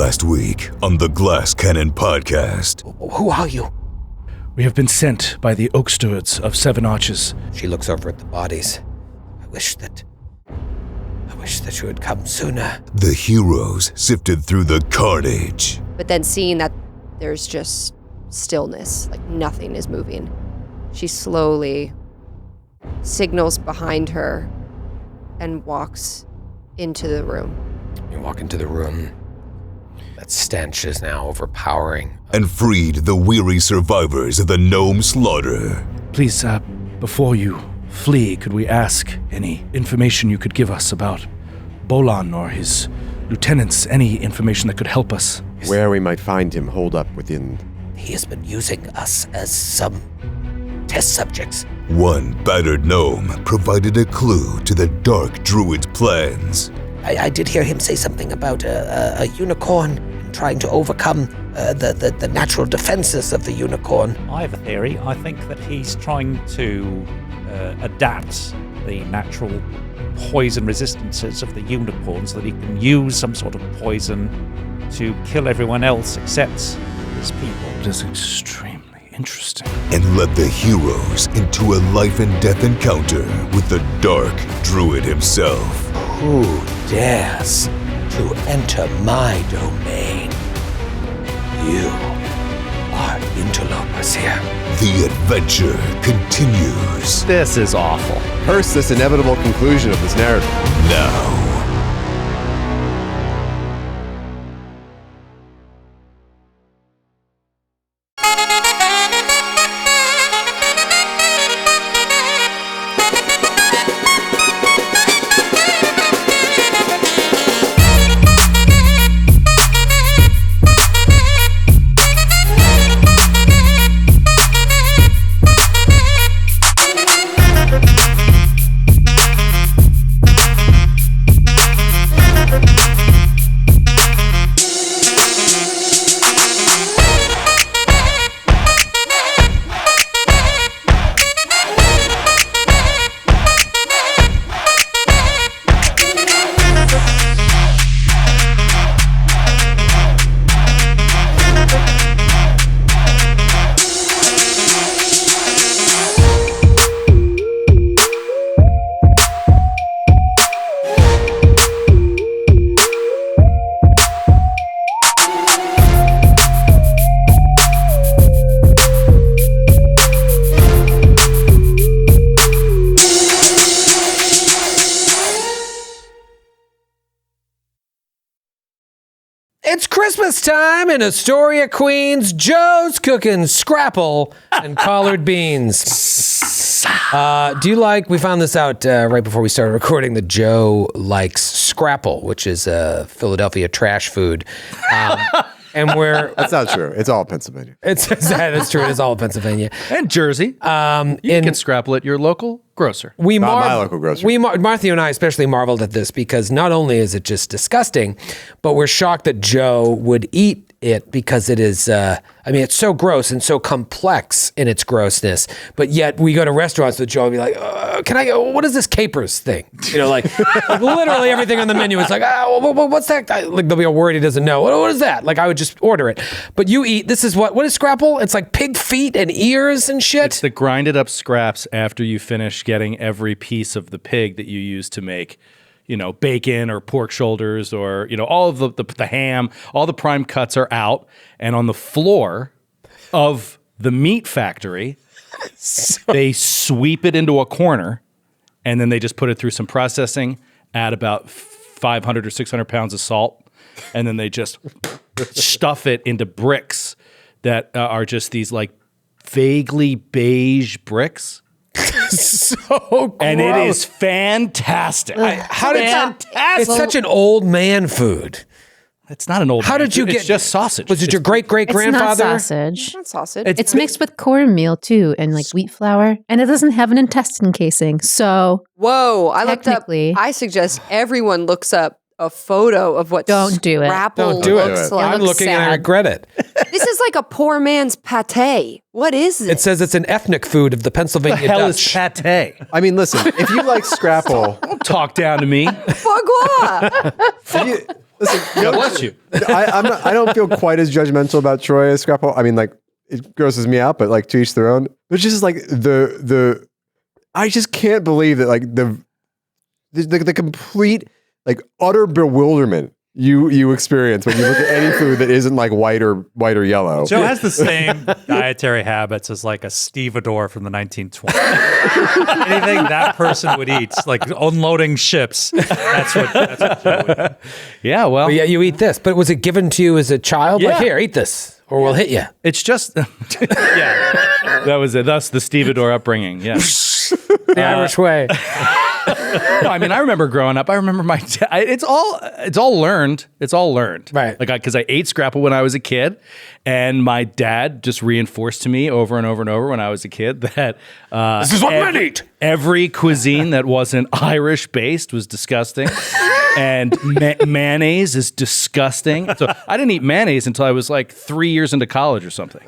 last week on the Glass Cannon Podcast. Who are you? We have been sent by the Oak Stewards of Seven Arches. She looks over at the bodies. I wish that you had come sooner. The heroes sifted through the carnage. But then seeing that there's just stillness, like nothing is moving, she slowly signals behind her and walks into the room. You walk into the room. That stench is now overpowering. And freed the weary survivors of the gnome slaughter. Please, before you flee, could we ask any information you could give us about Bolan or his lieutenants? Any information that could help us? Where we might find him holed up within... He has been using us as some test subjects. One battered gnome provided a clue to the dark druid's plans. I did hear him say something about a unicorn trying to overcome the natural defenses of the unicorn. I have a theory. I think that he's trying to adapt the natural poison resistances of the unicorn so that he can use some sort of poison to kill everyone else except his people. It is extremely interesting. And led the heroes into a life and death encounter with the dark druid himself. Who dares to enter my domain? You are interlopers here. The adventure continues This is awful. Curse this inevitable conclusion of this narrative. now. It's Christmas time in Astoria, Queens. Joe's cooking scrapple and collard beans. Do you like, we found this out right before we started recording, that Joe likes scrapple, which is Philadelphia trash food. And we're... That's not true. It's all Pennsylvania. That is true. It is all Pennsylvania. And Jersey. You can scrapple at your local grocer. My local grocery. Martha and I especially marveled at this because not only is it just disgusting, but we're shocked that Joe would eat it because it is, it's so gross and so complex in its grossness. But yet we go to restaurants with Joe and be like, what is this capers thing? Like literally everything on the menu is like, what's that? Like there'll be a word he doesn't know. What is that? Like I would just order it. But you eat, this is what is scrapple? It's like pig feet and ears and shit. It's the grinded up scraps after you finish getting every piece of the pig that you use to make, bacon or pork shoulders or, all of the ham, all the prime cuts are out. And on the floor of the meat factory, they sweep it into a corner and then they just put it through some processing, add about 500 or 600 pounds of salt, and then they just stuff it into bricks that are just these like vaguely beige bricks. So gross. And it is fantastic. It's such an old man food. It's not an old. How did you get? It's just sausage. Was it your great grandfather? It's not sausage. It's not sausage. It's mixed with cornmeal too, and like wheat flour, and it doesn't have an intestine casing. So whoa! I looked up. technically- I suggest everyone looks up a photo of what Don't do it. scrapple Don't do it. looks like. I'm looking and I regret it. This is like a poor man's pate. What is this? It says it's an ethnic food of the Pennsylvania The hell Dutch. is pate? I mean, listen, if you like Scrapple, Talk down to me. Foie gras. listen, God bless you. I don't feel quite as judgmental about Troy as Scrapple. I mean, like, it grosses me out, but like to each their own. But just like I just can't believe that like the complete like utter bewilderment you experience when you look at any food that isn't like white or yellow. Joe has the same dietary habits as like a stevedore from the 1920s. Anything that person would eat, like unloading ships. That's what Joe would eat. Yeah, well, But yeah, you eat this. But was it given to you as a child? Yeah. Like, here, eat this, or we'll hit you. it's just that was it. Thus the stevedore upbringing. Yeah. The Irish way. No, I mean, I remember growing up. I remember my dad. It's all learned. It's all learned. Right. Like, because I ate Scrapple when I was a kid, and my dad just reinforced to me over and over and over when I was a kid that This is what men eat. every cuisine that wasn't Irish based was disgusting, and mayonnaise is disgusting. So I didn't eat mayonnaise until I was like 3 years into college or something,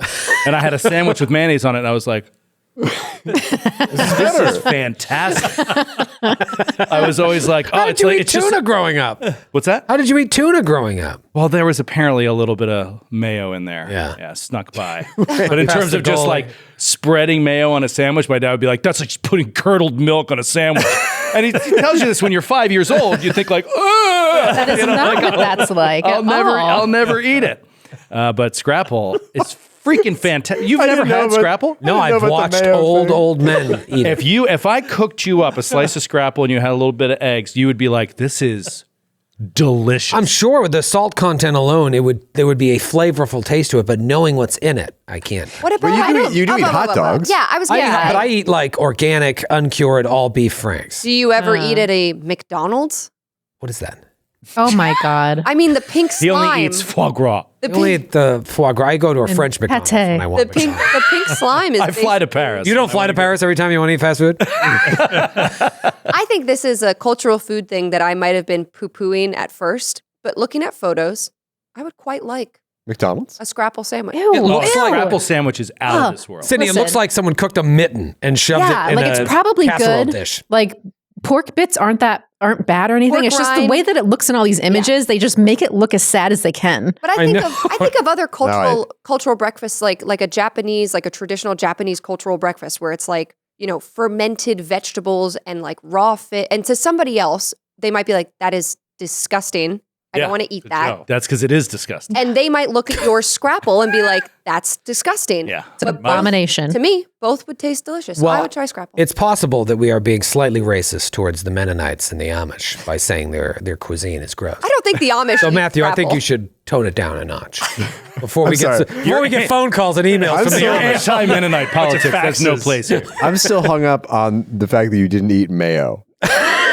and I had a sandwich with mayonnaise on it, and I was like, this is fantastic. I was always like, oh, How did it's you like eat it's tuna just growing up? what's that? How did you eat tuna growing up? Well, there was apparently a little bit of mayo in there. Yeah. Snuck by. But in terms of just goalie. like spreading mayo on a sandwich, my dad would be like, that's like putting curdled milk on a sandwich. And he tells you this when you're 5 years old. You think like, ugh! That is not what that's like. I'll at all. never eat it. But Scrapple is freaking fantastic. You've I never didn't know had about- Scrapple? No, I didn't know I've about the watched mayo thing. old men eat it. If I cooked you up a slice of Scrapple and you had a little bit of eggs, you would be like, this is delicious. I'm sure with the salt content alone, there would be a flavorful taste to it, but knowing what's in it, I can't. What about you do eat hot dogs. Yeah, I was But yeah. I eat like organic, uncured, all beef franks. Do you ever eat at a McDonald's? What is that? Oh my God. I mean, the pink He slime. only eats foie gras. the I only pink, eat the foie gras. I go to a French McDonald's pate. when I want the pink, McDonald's. the pink slime is. I fly to Paris. You don't fly to Paris every time you want to eat fast food? I think this is a cultural food thing that I might have been poo-pooing at first, but looking at photos, I would quite like McDonald's? a Scrapple sandwich. Ew. It looks Ew. like Scrapple sandwich is out of this world. Sydney, it looks Listen. like someone cooked a mitten and shoved Yeah, it in like a it's probably casserole good. dish. Like pork bits aren't bad or anything. Pork It's just the rind. way that it looks in all these images. They just make it look as sad as they can. But I think of other No, cultural breakfasts like a Japanese, like a traditional Japanese cultural breakfast where it's like, you know, fermented vegetables and like raw fish. And to somebody else, they might be like, that is disgusting. I Yeah, don't want to eat that. That's because it is disgusting. And they might look at your Scrapple and be like, that's disgusting. Yeah. It's an abomination. To me, both would taste delicious. So I would try Scrapple. It's possible that we are being slightly racist towards the Mennonites and the Amish by saying their cuisine is gross. I don't think the Amish. So eat Matthew, I think Scrapple. you should tone it down a notch before we sorry. get phone calls and emails from the Your Amish. anti-Mennonite politics has no faxes. place here. I'm still hung up on the fact that you didn't eat mayo.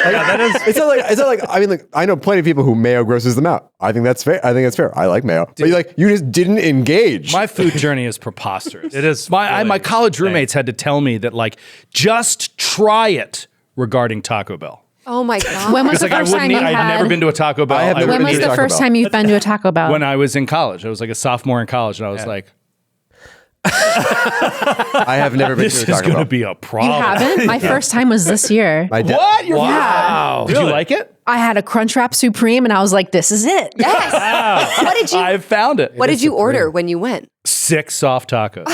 It's not like I mean, like, I know plenty of people who mayo grosses them out. I think that's fair. I like mayo, but you just didn't engage. My food journey is preposterous. It is My really college roommates had to tell me that like just try it regarding Taco Bell. Oh my God. When was It's the like I first wouldn't time eat. you I'd never had? been to a Taco Bell. I have never When been was to the Taco first Bell. time you've been to a Taco Bell? When I was in college. I was like a sophomore in college, and I was like, I have never been this to a is Taco going to Bell. be a You problem. haven't? My first time was this year. My dad- What? You're Wow. Did you like it? I had a Crunchwrap Supreme and I was like, this is it. Yes. What did you I've found it. What did you order when you went? 6 soft tacos.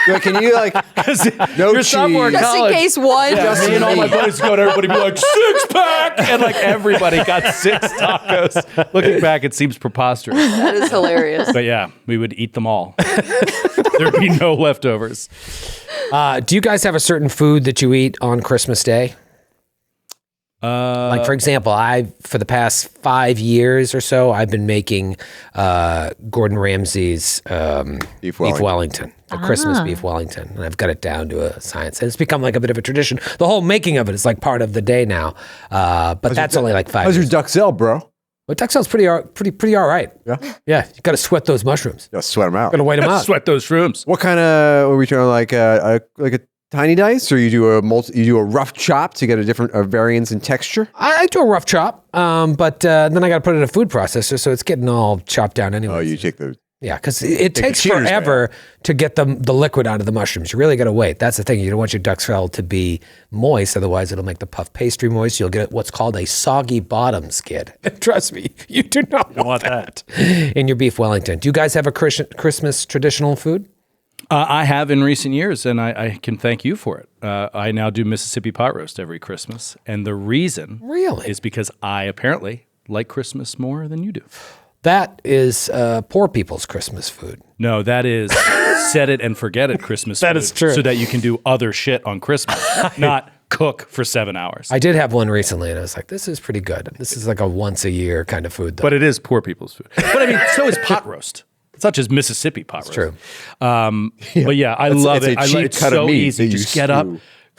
Like, can you like no You're sophomore in cheese? Just in college. case one. Yeah, me and all my buddies go to everybody be like, 6-pack! And like everybody got 6 tacos. Looking back, it seems preposterous. That is hilarious. But yeah, we would eat them all. There'd be no leftovers. Do you guys have a certain food that you eat on Christmas Day? Like, for example, for the past 5 years or so, I've been making Gordon Ramsay's Beef beef Wellington, the Christmas beef Wellington. And I've got it down to a science. And it's become like a bit of a tradition. The whole making of it is like part of the day now. But that's only like 5 How's your years. duxelle, bro? But Duxelle's pretty all right. Yeah, Yeah, you got to sweat those mushrooms. just sweat them out. Got to wait them out. Sweat those shrooms. What kind of are we trying like a tiny dice, or you do a rough chop to get a different variance in texture? I do a rough chop, but then I got to put it in a food processor, so it's getting all chopped down anyway. Oh, you take the Yeah, because it takes cheaters way forever to get the liquid out of the mushrooms. You really got to wait. That's the thing. You don't want your duxelle to be moist, otherwise it'll make the puff pastry moist. You'll get what's called a soggy bottom skid. Trust me, you do not want that in your beef Wellington. Do you guys have a Christmas traditional food? I have in recent years, and I can thank you for it. I now do Mississippi pot roast every Christmas, and the reason is because I apparently like Christmas more than you do. That is poor people's Christmas food. No, that is set it and forget it Christmas food. That is true. So that you can do other shit on Christmas, not cook for 7 hours. I did have one recently, and I was like, this is pretty good. This is like a once-a-year kind of food, though. But it is poor people's food. But I mean, so is pot roast. It's not just Mississippi pot roast. True. But yeah, I love it. It's cut of so meat easy. that you Just get up.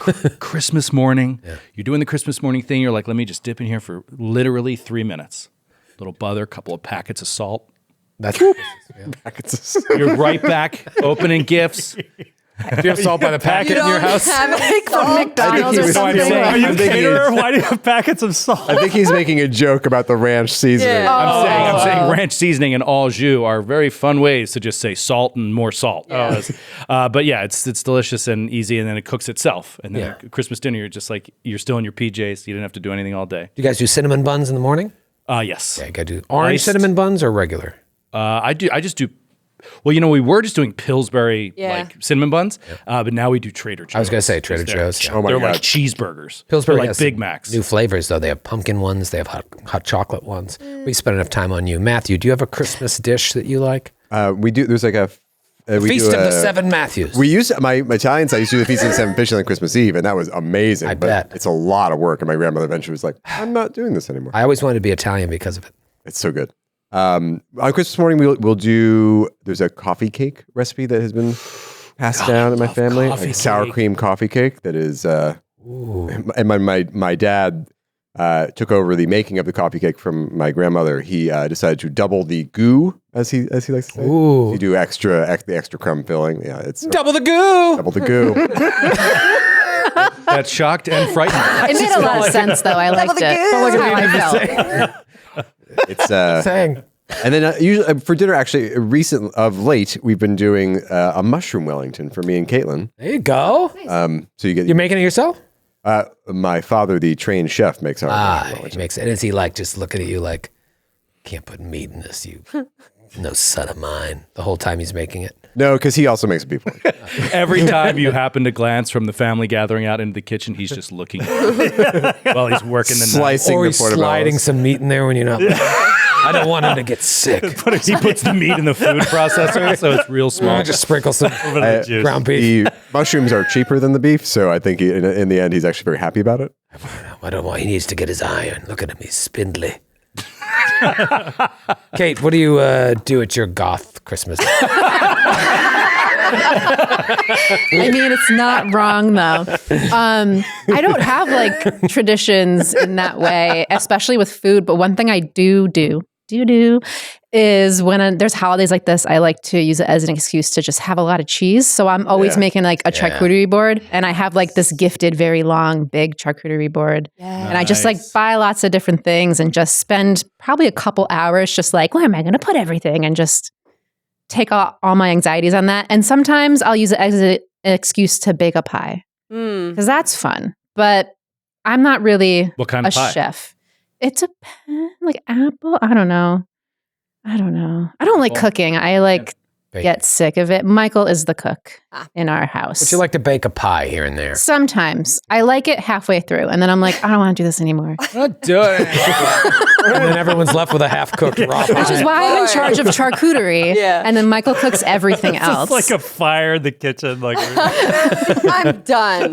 stew. Christmas morning. Yeah. You're doing the Christmas morning thing. You're like, let me just dip in here for literally 3 minutes. Little butter, couple of packets of salt. That's You're right back opening gifts. Do you have salt by the packet in your house? Like from McDonald's or was something. saying- Are you I'm thinking caterer? Why do you have packets of salt? I think he's making a joke about the ranch seasoning. Yeah. I'm saying ranch seasoning and au jus are very fun ways to just say salt and more salt. But yeah, it's delicious and easy, and then it cooks itself. And then at Christmas dinner, you're just like, you're still in your PJs. You didn't have to do anything all day. Do you guys do cinnamon buns in the morning? Yes. Yeah, you gotta do orange Iced. cinnamon buns or regular? I just do. Well, we were just doing Pillsbury like cinnamon buns, but now we do Trader Joe's. I was gonna say Trader Joe's. Yeah. Oh my They're God. like cheeseburgers. Pillsbury They're like has Big some Macs. New flavors though. They have pumpkin ones. They have hot chocolate ones. We spent enough time on you, Matthew. Do you have a Christmas dish that you like? We do. There's like a we Feast do of the a- Seven Matthews. We used my Italian side used to do the Feast of the Seven Fish on Christmas Eve, and that was amazing. I but bet. it's a lot of work. And my grandmother eventually was like, "I'm not doing this anymore." I always wanted to be Italian because of it. It's so good. On Christmas morning, we'll do. There's a coffee cake recipe that has been passed down in my family. coffee Like sour cake. cream coffee cake that is. And my dad took over the making of the coffee cake from my grandmother. He decided to double the goo, as he likes to say. Ooh. You do the extra crumb filling. Yeah, it's Double the goo. double the goo. That shocked and frightened. It made a lot of sense, though. I liked it. That's how I felt. It's Saying. and then usually for dinner, actually, of late, we've been doing a mushroom Wellington for me and Caitlin. There you go. So you get You're making it yourself? my father, the trained chef, makes our mushroom He Wellington. makes it. And is he like just looking at you like, can't put meat in this, you no son of mine, the whole time he's making it? No, because he also makes people. Every time you happen to glance from the family gathering out into the kitchen, he's just looking at you while he's working the knife. Slicing Or the he's portobellos. sliding some meat in there when you're not. I don't want him to get sick. He puts the meat in the food processor, so it's real small. Just sprinkle some ground beef. The mushrooms are cheaper than the beef, so I think in the end he's actually very happy about it. I don't want. He needs to get his iron. Look at him. He's spindly. Kate, what do you do at your goth Christmas? I mean, it's not wrong though. I don't have like traditions in that way, especially with food. But one thing I do is when there's holidays like this, I like to use it as an excuse to just have a lot of cheese. So I'm always making like a charcuterie board, and I have like this gifted, very long, big charcuterie board. Yeah. And I just like buy lots of different things and just spend probably a couple hours just like, where am I going to put everything? And just take all my anxieties on that. And sometimes I'll use it as an excuse to bake a pie because that's fun. But I'm not really What kind a of pie? chef. It's a like apple. I don't know. I don't like cooking. I like get sick of it. Michael is the cook in our house. Would you like to bake a pie here and there? Sometimes I like it halfway through, and then I'm like, I don't want to do this anymore. Not doing it. And then everyone's left with a half-cooked raw pie. Which is why I'm in charge of charcuterie. Yeah. And then Michael cooks everything else. It's like a fire in the kitchen. Like I'm done.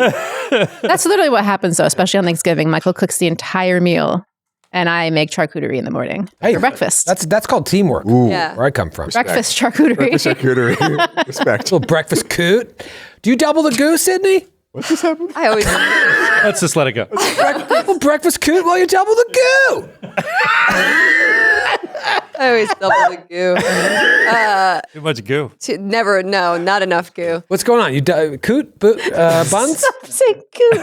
That's literally what happens, though, especially on Thanksgiving. Michael cooks the entire meal, and I make charcuterie in the morning for breakfast. That's called teamwork. Yeah. Where I come from. Breakfast charcuterie. Charcuterie. Respect. Little breakfast coot. Do you double the goo, Sydney? What's this happen? I always Let's just let it go. Little breakfast coot while you double the goo. double the goo. too much goo. Not enough goo. What's going on? You coot buns? Say coot.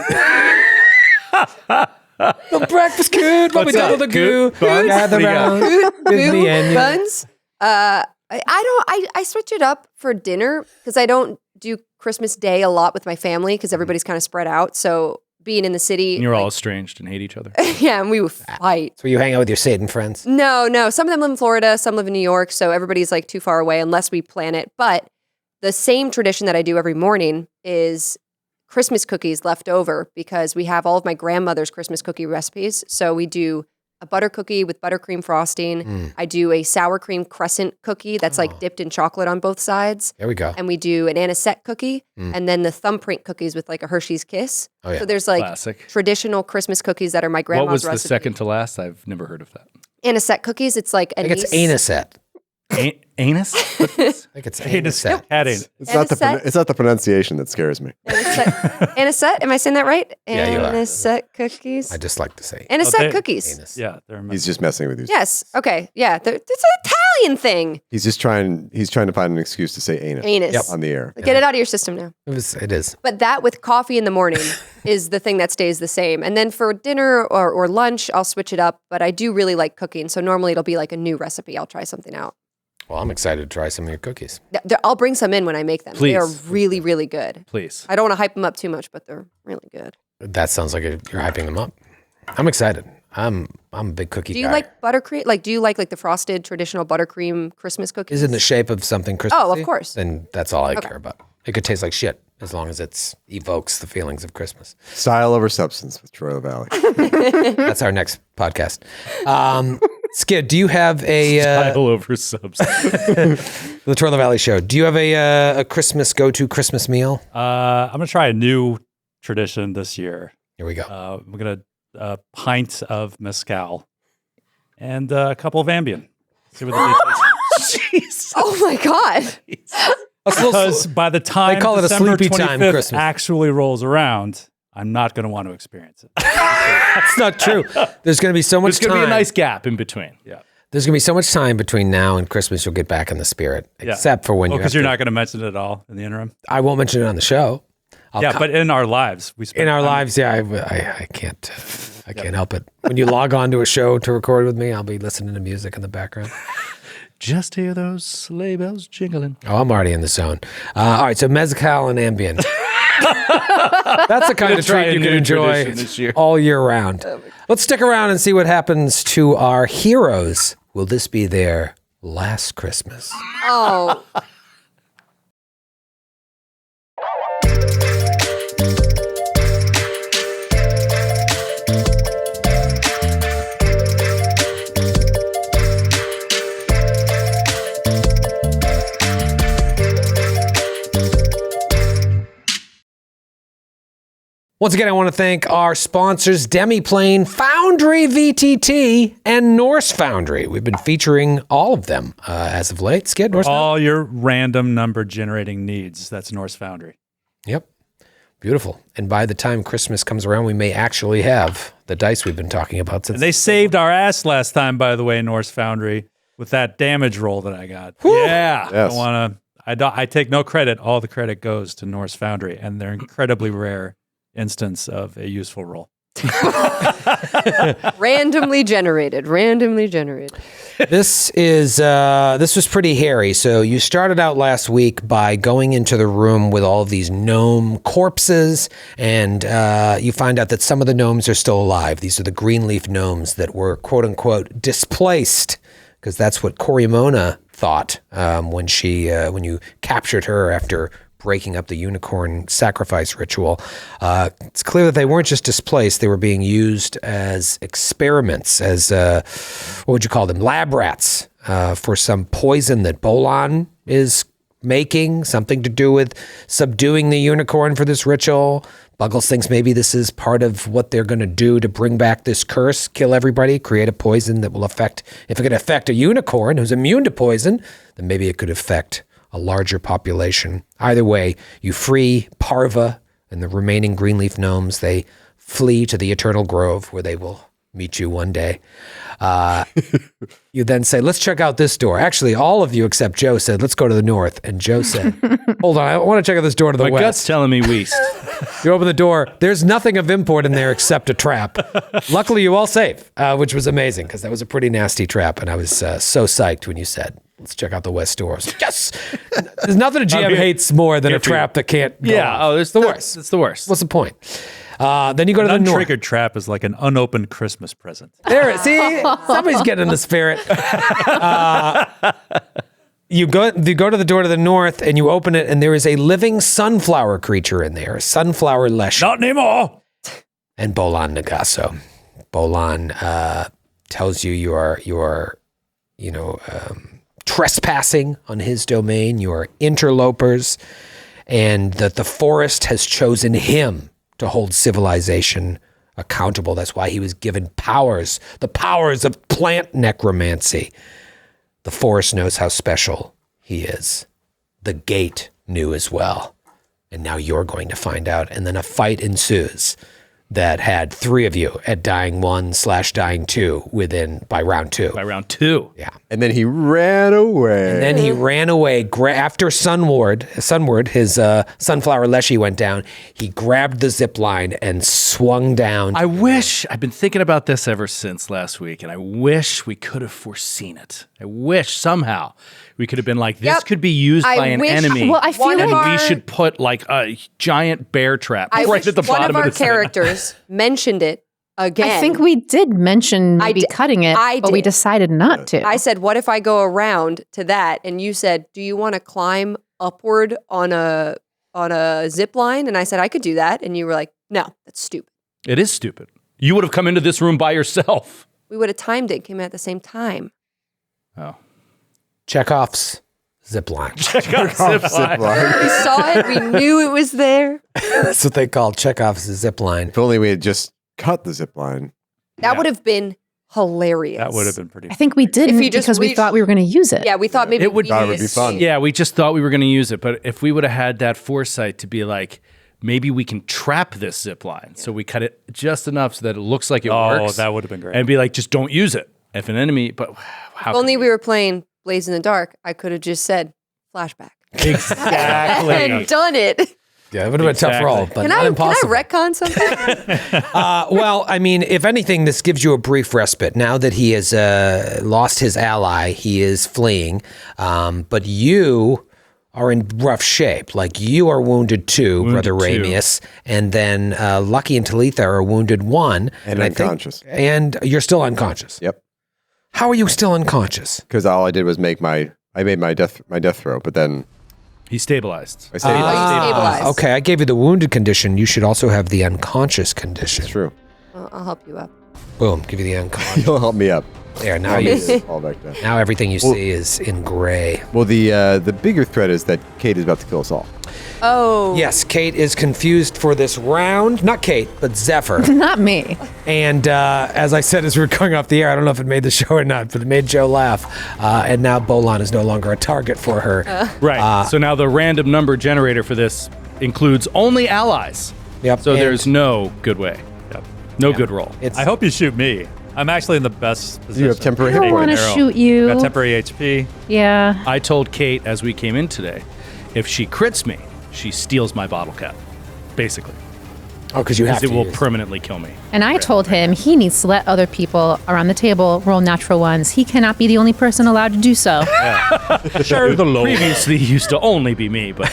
The breakfast coot while we What's double up? the goo. Coot buns? Gather What do you got? round with me and you. Buns. I switch it up for dinner because I don't do Christmas Day a lot with my family because everybody's kind of spread out. So being in the city, And you're all estranged and hate each other. yeah, and we would fight. So you hang out with your Satan friends? No. Some of them live in Florida, some live in New York, so everybody's like too far away unless we plan it. But the same tradition that I do every morning is Christmas cookies left over because we have all of my grandmother's Christmas cookie recipes. So we do a butter cookie with buttercream frosting. I do a sour cream crescent cookie that's like dipped in chocolate on both sides. There we go. And we do an anisette cookie and then the thumbprint cookies with like a Hershey's Kiss. Oh, yeah. So there's like Classic. traditional Christmas cookies that are my grandma's What was recipe. the second to last? I've never heard of that. Anisette cookies, it's like I think it's anisette. Anus? I think it's anisette. Adding. It's not the pronunciation that scares me. Anisette, am I saying that right? Yeah, you are. Anisette cookies. I just like to say Anisette cookies. anus. Yeah, they're He's just messing with you. Yes. Okay. Yeah. It's an Italian thing. He's trying to find an excuse to say anus, Anus. on the air. Get it out of your system now. It is. But that with coffee in the morning is the thing that stays the same. And then for dinner or lunch, I'll switch it up. But I do really like cooking. So normally it'll be like a new recipe. I'll try something out. Well, I'm excited to try some of your cookies. I'll bring some in when I make them. They are Please. really, really good. Please. I don't want to hype them up too much, but they're really good. That sounds like you're hyping them up. I'm excited. I'm a big cookie Do you guy. like buttercream? Like, do you like the frosted traditional buttercream Christmas cookies? Is it in the shape of something Christmasy? Oh, of course. Then that's all I care about. It could taste like shit as long as it evokes the feelings of Christmas. Style over substance with Troy Valley. That's our next podcast. Skid, do you have a Style over substance. the Troy Valley Show? Do you have a Christmas go-to Christmas meal? I'm gonna try a new tradition this year. Here we go. We're gonna a pint of mezcal and a couple of Ambien. See what the Jeez. Oh my God. Because by the time They call it a December sleepy time 25th Christmas. actually rolls around, I'm not going to want to experience it. That's not true. There's going to be so much There's going to time. be a nice gap in between. Yeah. There's going to be so much time between now and Christmas. You'll get back in the spirit, except for when because you're not going to mention it at all in the interim. I won't mention it on the show. But in our lives, we spend In our time- lives, I can't. I can't help it. When you log on to a show to record with me, I'll be listening to music in the background. Just hear those sleigh bells jingling. Oh, I'm already in the zone. All right, so mezcal and Ambien. That's the kind of try treat a you can new enjoy tradition this year. all year round. Let's stick around and see what happens to our heroes. Will this be their last Christmas? Oh. Once again, I want to thank our sponsors, Demiplane, Foundry VTT, and Norse Foundry. We've been featuring all of them as of late. Skid, Norse Foundry? all your random number generating needs. That's Norse Foundry. Yep. Beautiful. And by the time Christmas comes around, we may actually have the dice we've been talking about since. And they saved our ass last time, by the way, Norse Foundry, with that damage roll that I got. Whew. Yeah. Yes. I take no credit. All the credit goes to Norse Foundry, and they're incredibly rare instance of a useful roll. Randomly generated. This was pretty hairy. So you started out last week by going into the room with all of these gnome corpses, and you find out that some of the gnomes are still alive. These are the Greenleaf gnomes that were quote unquote displaced, because that's what Corimona thought when you captured her after breaking up the unicorn sacrifice ritual. It's clear that they weren't just displaced, they were being used as experiments, as, what would you call them, lab rats for some poison that Bolan is making, something to do with subduing the unicorn for this ritual. Buggles thinks maybe this is part of what they're going to do to bring back this curse, kill everybody, create a poison that will affect, if it could affect a unicorn who's immune to poison, then maybe it could affect a larger population. Either way, you free Parva and the remaining Greenleaf gnomes. They flee to the Eternal Grove, where they will meet you one day. You then say, let's check out this door. Actually, all of you except Joe said, let's go to the north. And Joe said, hold on, I want to check out this door to the My west. gut's telling me west. You open the door. There's nothing of import in there except a trap. Luckily, you all safe, which was amazing, because that was a pretty nasty trap. And I was so psyched when you said, Let's check out the west doors. Yes! There's nothing a GM hates more than a trap that can't go off. Oh, it's the worst. It's the worst. What's the point? Then you go to the north. Untriggered trap is like an unopened Christmas present. There, see? Somebody's getting in the spirit. You go to the door to the north, and you open it, and there is a living sunflower creature in there. Sunflower Lesh. Not anymore! And Bolan Nogasso. Bolan tells you you are trespassing on his domain. You are interlopers, and that the forest has chosen him to hold civilization accountable. That's why he was given powers, the powers of plant necromancy. The forest knows how special he is. The gate knew as well. And now you're going to find out. And then a fight ensues that had 3 of you at dying 1/dying 2 by round 2. By round 2. Yeah. And then he ran away. And then he ran away. After Sunward, his sunflower leshy went down, he grabbed the zip line and swung down. I've been thinking about this ever since last week, and I wish we could have foreseen it. I wish somehow we could have been like, this could be used by an enemy. Well, I feel and we should put like a giant bear trap right at the bottom of the one of our characters mentioned it again. I think we did mention maybe cutting it, but we decided not to. I said, what if I go around to that? And you said, do you want to climb upward on a zip line? And I said, I could do that. And you were like, no, that's stupid. It is stupid. You would have come into this room by yourself. We would have timed it, came in at the same time. Oh. Chekhov's zipline. Chekhov's zipline. We saw it. We knew it was there. That's what they call Chekhov's zipline. If only we had just cut the zip line. That would have been hilarious. That would have been pretty I think we didn't because we thought we were going to use it. Yeah, we thought maybe It would be fun. Yeah, we just thought we were going to use it. But if we would have had that foresight to be like, maybe we can trap this zip line. So we cut it just enough so that it looks like it works. Oh, that would have been great. And be like, just don't use it. If an enemy, but how If only we were playing Blaze in the Dark, I could have just said flashback. Exactly. And done it. Yeah, it would have been a tough role, but Can not I impossible. retcon something? Well, I mean, if anything, this gives you a brief respite. Now that he has lost his ally, he is fleeing, but you are in rough shape. Like, you are wounded 2, Brother 2. Ramius, and then Lucky and Talitha are wounded 1. And I think- unconscious. and you're still unconscious. Yep. How are you still unconscious? Because all I did was make my death throw, but then He stabilized. I stabilized. Stabilized. Okay, I gave you the wounded condition. You should also have the unconscious condition. It's true. I'll help you up. Boom, give you the unconscious. You'll help me up. There, now I'll you. be fall back down. Now everything you see is in gray. Well, the bigger threat is that Kate is about to kill us all. Oh. Yes, Kate is confused for this round. Not Kate, but Zephyr. Not me. And as I said as we were going off the air, I don't know if it made the show or not, but it made Joe laugh. And now Bolan is no longer a target for her. Right. So now the random number generator for this includes only allies. Yep. So and there's no good way. Yep. No good roll. It's, I hope you shoot me. I'm actually in the best position. You have temporary I don't hit want to points. shoot you. Got temporary HP. Yeah. I told Kate as we came in today, if she crits me, she steals my bottle cap. Basically. oh, because you have Because to it will use- permanently kill me. And I told him he needs to let other people around the table roll natural ones. He cannot be the only person allowed to do so. Share the load. Previously used to only be me, but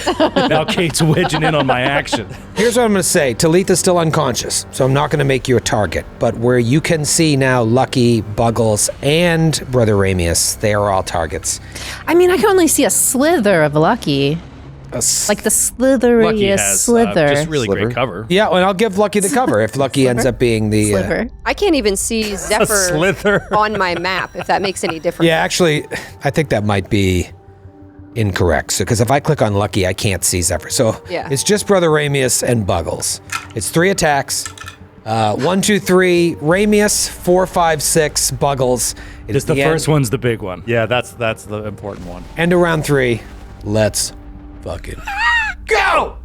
now Kate's wedging in on my action. Here's what I'm going to say. Talitha's still unconscious, so I'm not going to make you a target. But where you can see now Lucky, Buggles, and Brother Ramius, they are all targets. I mean, I can only see a slither of Lucky. Like the slitheriest Lucky has slither. just really Sliver. great cover. Yeah, and I'll give Lucky the cover if Lucky ends up being the... Sliver. I can't even see Zephyr slither. on my map, if that makes any difference. yeah, actually, I think that might be incorrect. So, because if I click on Lucky, I can't see Zephyr. So Yeah. it's just Brother Ramius and Buggles. It's 3 attacks. 1, 2, 3, Ramius, 4, 5, 6, Buggles. It's Just the first end, one's the big one. Yeah, that's the important one. End of round 3. Let's fucking go!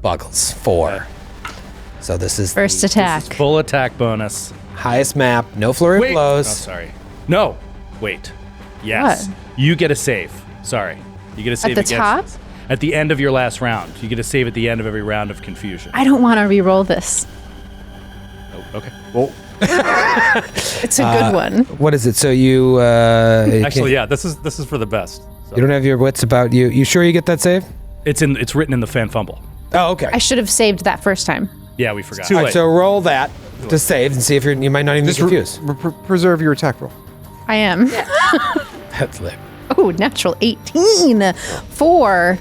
Buggles, 4. So this is First the attack. Full attack bonus. highest map. No flurry Wait. of Oh, blows. sorry. No. Wait. Yes. What? You get a save. Sorry. You get a save the against top? this. At the end of your last round. You get a save at the end of every round of confusion. I don't want to re-roll this. Oh, okay. Well, It's a good one. What is it? So you Actually, yeah, this is for the best. So. you don't have your wits about you. You sure you get that save? It's written in the fan fumble. Oh, okay. I should have saved that first time. Yeah, we forgot. Too All right, late. so roll that to save and see if you might not even be confused. Preserve your attack roll. I am. That's lit. Oh, natural 18 for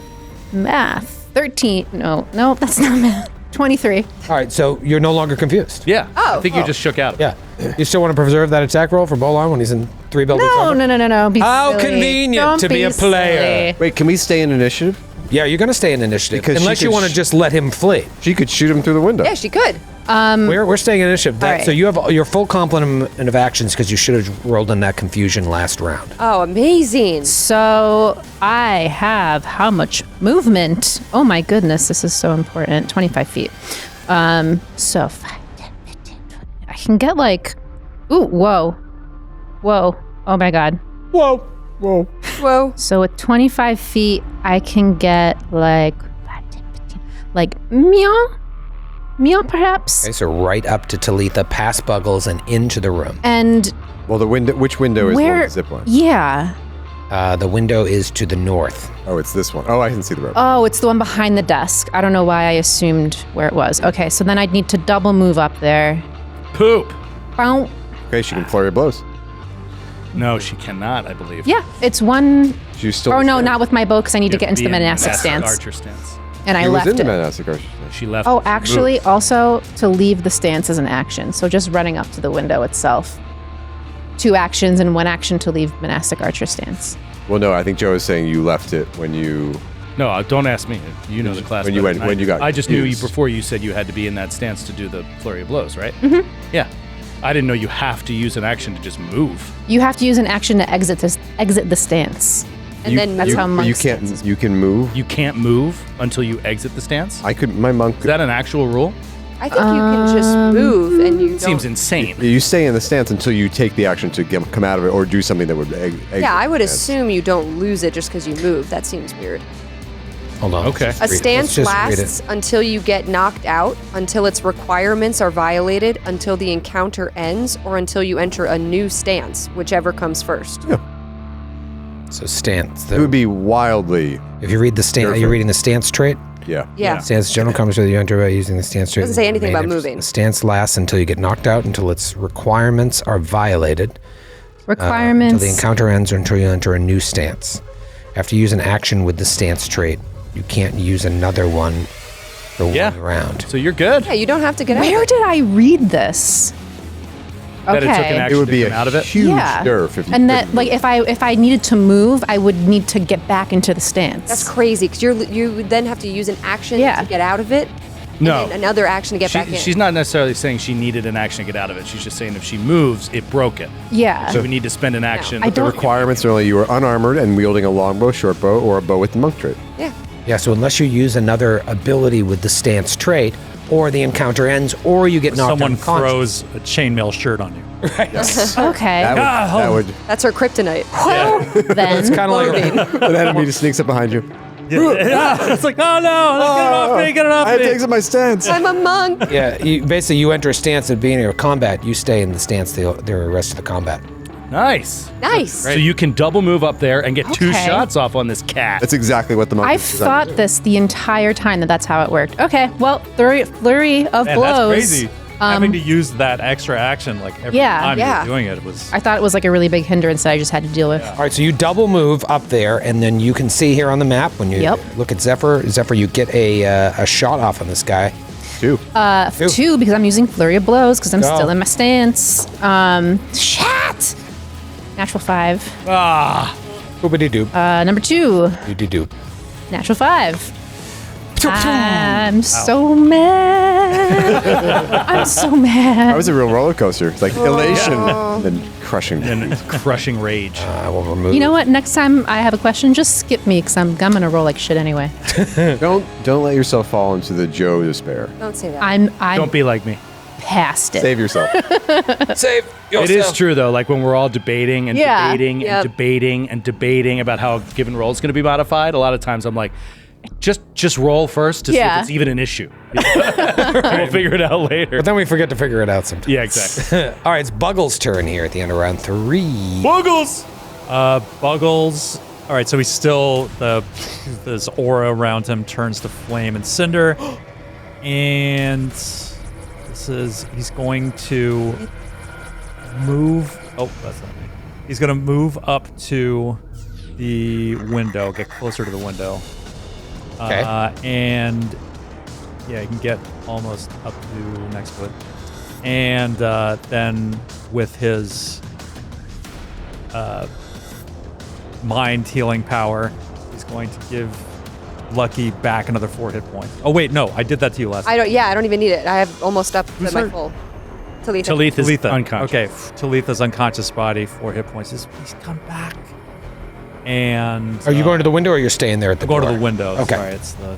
math. 13. No, that's not math. 23. All right, so you're no longer confused. Yeah. I think you just shook out. Yeah. You still want to preserve that attack roll for Bolan when he's in 3 buildings No, over? no. Be How silly. convenient Don't to be a player. silly. Wait, can we stay in initiative? Yeah, you're going to stay in initiative Because she unless you could want to just let him flee. She could shoot him through the window. Yeah, she could. We're staying in initiative. all right. So you have your full complement of actions because you should have rolled in that confusion last round. Oh, amazing. So I have how much movement? Oh my goodness, this is so important. 25 feet. So 5, 10, 15, 20. I can get like, whoa. Oh my God. Whoa. So with 25 feet, I can get like 5, 10, 15, like meow perhaps. Okay, so right up to Talitha, past Buggles, and into the room. And Well, the window. Which window is where? the zip line? Yeah. The window is to the north. Oh, it's this one. Oh, I can see the road. Oh, it's the one behind the desk. I don't know why I assumed where it was. Okay, so then I'd need to double move up there. Poop. Bow. Okay, she can flurry of blows. No, she cannot, I believe. Yeah, it's one. She's still. Oh no, not with my bow because I need to You get have into the be in monastic stance, Archer stance. and I She was left in the it. monastic archer. She left. Oh, She actually, moved. also to leave the stance is an action. So just running up to the window itself. 2 actions and 1 action to leave monastic archer stance. Well, no, I think Joe is saying you left it when you. No, don't ask me. You know the class. When you better went- than when I you do. got I just knew you confused. before you said you had to be in that stance to do the flurry of blows, right? Mm-hmm. Yeah. I didn't know you have to use an action to just move. You have to use an action to exit the stance. And then That's you, how monk you stances can't. You can move. You can't move until you exit the stance. I could. My monk. Is that an actual rule? I think you can just move and you don't. Seems insane. You stay in the stance until you take the action to come out of it or do something that would. Yeah, I would assume you don't lose it just because you move. That seems weird. Hold on. Okay. let's A read it. stance Let's just read it. lasts until you get knocked out, until its requirements are violated, until the encounter ends, or until you enter a new stance, whichever comes first. So stance. It would be wildly. If you read the stance, are you reading the stance trait? Yeah. Yeah. Stance general comments whether you enter by using the stance trait. Doesn't say anything about Remain- moving. The stance lasts until you get knocked out, until its requirements are violated, Requirements. until the encounter ends, or until you enter a new stance. After you use an action with the stance trait, you can't use another one for Yeah. one round. So you're good. Yeah, you don't have to get out. Where did I read this? That it took an Okay. action It would to be come a out of it. huge Yeah. nerf if you. And that, couldn't like, move. if I needed to move, I would need to get back into the stance. That's crazy because you would then have to use an action Yeah. to get out of it. No. And then another action to get back in. She's not necessarily saying she needed an action to get out of it. She's just saying if she moves, it broke it. Yeah. So we need to spend an action. I The don't- requirements are only you are unarmored and wielding a longbow, short bow, or a bow with the monk trait. Yeah. Yeah, so unless you use another ability with the stance trait, or the encounter ends, or you get knocked Someone unconscious. throws a chainmail shirt on you. Okay. That would That's her kryptonite. Well, then. It's kind of like an enemy just sneaks up behind you. It's like, oh no, get it off me, get it off I me. takes up my stance. I'm a monk. yeah. You enter a stance at the beginning of combat. You stay in the stance the rest of the combat. Nice. Nice. So you can double move up there and get 2 Okay. shots off on this cat. That's exactly what the monk. I've is designed thought to do. this the entire time that's how it worked. Okay, well, flurry of Man, blows. that's crazy. Having to use that extra action like every Yeah. time Yeah. you're doing it was. I thought it was like a really big hindrance that I just had to deal with. All right, so you double move up there, and then you can see here on the map when you Yep. look at Zephyr, you get a shot off on this guy. Too. 2 because I'm using flurry of blows because I'm Go. still in my stance. Shit! Natural 5. Boopity doop. Number 2, Doopity doop. natural 5. I'm so mad. I'm so mad. That was a real roller coaster. It's like elation and then crushing. and crushing rage. I will remove. You know what? Next time I have a question, just skip me because I'm gonna roll like shit anyway. Don't let yourself fall into the Joe despair. Don't say that. I'm Don't be like me. past it. Save yourself. Save yourself. It is true though. Like when we're all debating and Yeah. debating Yep. and debating and debating about how a given roll is going to be modified, a lot of times I'm like, Just roll first to see Yeah. if it's even an issue. We'll figure it out later. But then we forget to figure it out sometimes. Yeah, exactly. All right, it's Buggles' turn here at the end of round 3. Buggles! Buggles. All right, so he's still this aura around him turns to flame and cinder, and he's going to move. Oh, that's not me. He's going to move up to the window, get closer to the window. Okay. And yeah, you can get almost up to next to it, and then with his mind healing power, he's going to give Lucky back another 4 hit points. Oh wait, no, I did that to you last time. I don't even need it. I have almost up to my full. Talitha. Talith is Talitha. unconscious. Okay, Talitha's unconscious body, 4 hit points. He's come back. And Are you going to the window or you're staying there at the go door? to the window. Okay. Sorry, it's the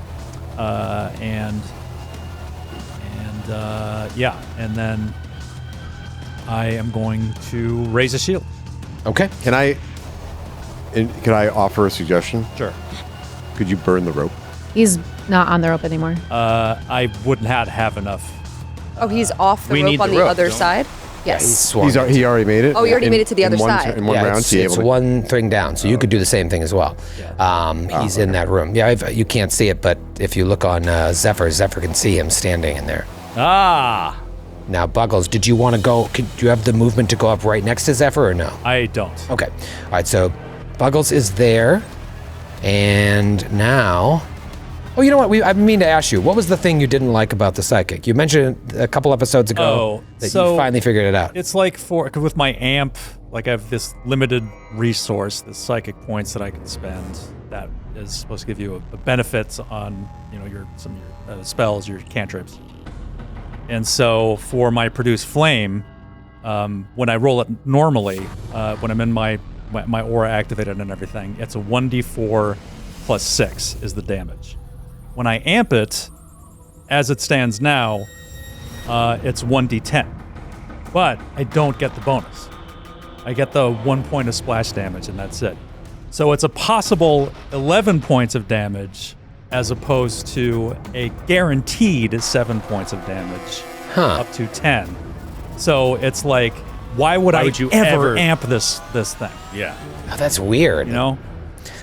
and then I am going to raise a shield. Okay. Can I offer a suggestion? Sure. Could you burn the rope? He's not on the rope anymore. I wouldn't have enough. Oh, he's off the We need rope on the the rope, other don't we? side? He's Yes. swung. He already made it. Oh, he already made it to the other in one side. In one round, it's, he it's able to. one thing down, so you could do the same thing as well. He's in that room. Yeah, you can't see it, but if you look on Zephyr can see him standing in there. Ah! Now, Buggles, did you want to go? Do you have the movement to go up right next to Zephyr or no? I don't. Okay. All right, so Buggles is there. And now... Oh, you know what? I mean to ask you, what was the thing you didn't like about the psychic? You mentioned a couple episodes ago that you finally figured it out. It's like with my amp, like I have this limited resource, the psychic points that I can spend that is supposed to give you a benefit on some of your spells, your cantrips. And so for my produce flame, when I roll it normally, when I'm in my aura activated and everything, it's a 1d4 plus 6 is the damage. When I amp it, as it stands now, it's 1d10. But I don't get the bonus. I get the 1 point of splash damage, and that's it. So it's a possible 11 points of damage as opposed to a guaranteed 7 points of damage up to 10. So it's like, why would you ever amp this thing? Yeah. Oh, that's weird. You know?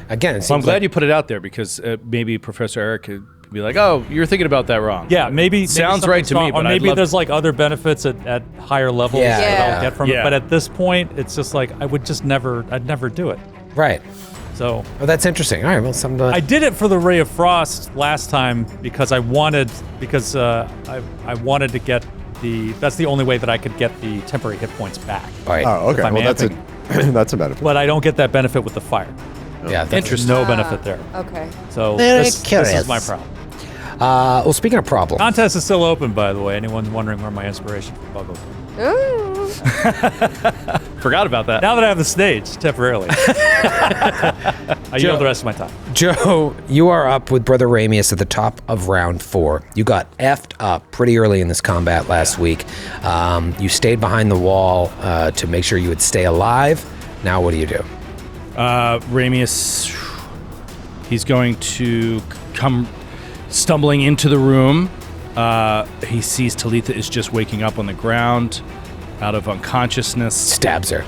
Again, it seems Well, I'm glad like you put it out there because maybe Professor Eric could be like, "Oh, you're thinking about that wrong." Yeah, maybe sounds right to me, wrong, but or I'd maybe love- there's like other benefits at higher levels Yeah. that I'll get from Yeah. it. But at this point, it's just like I'd never do it. right. So Oh, that's interesting. All right, well, I did it for the Ray of Frost last time because I wanted to get that's the only way that I could get the temporary hit points back. All right. Oh, okay. If I'm Well, that's amping. that's a benefit. But I don't get that benefit with the fire. Yeah, that's There's no benefit there. Okay. So Very this curious. is my problem. well, speaking of problems, Contest is still open, by the way. Anyone wondering where my inspiration for Buggles? Ooh. Forgot about that. Now that I have the stage, temporarily. I yield the rest of my time. Joe, you are up with Brother Ramius at the top of round 4. You got effed up pretty early in this combat last week. You stayed behind the wall to make sure you would stay alive. Now what do you do? Ramius, he's going to come stumbling into the room. He sees Talitha is just waking up on the ground out of unconsciousness. Stabs her.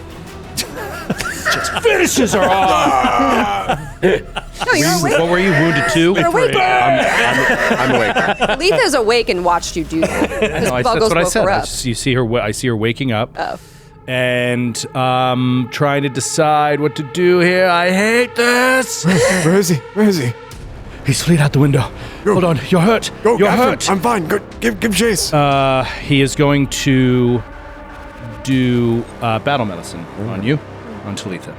Finishes her off. No, you're awake. What were you, wounded too? You're awake. I'm awake. Letha's awake and watched you do that. Because No, Buggles that's what I woke said. her I up. you see her. I see her waking up. Oh. And trying to decide what to do here. I hate this. Where is he? Where is he? He's fleed out the window. Hold on, you're hurt. Go, You're after him. hurt. I'm fine. Go, give chase. He is going to do battle medicine on you, on Talitha.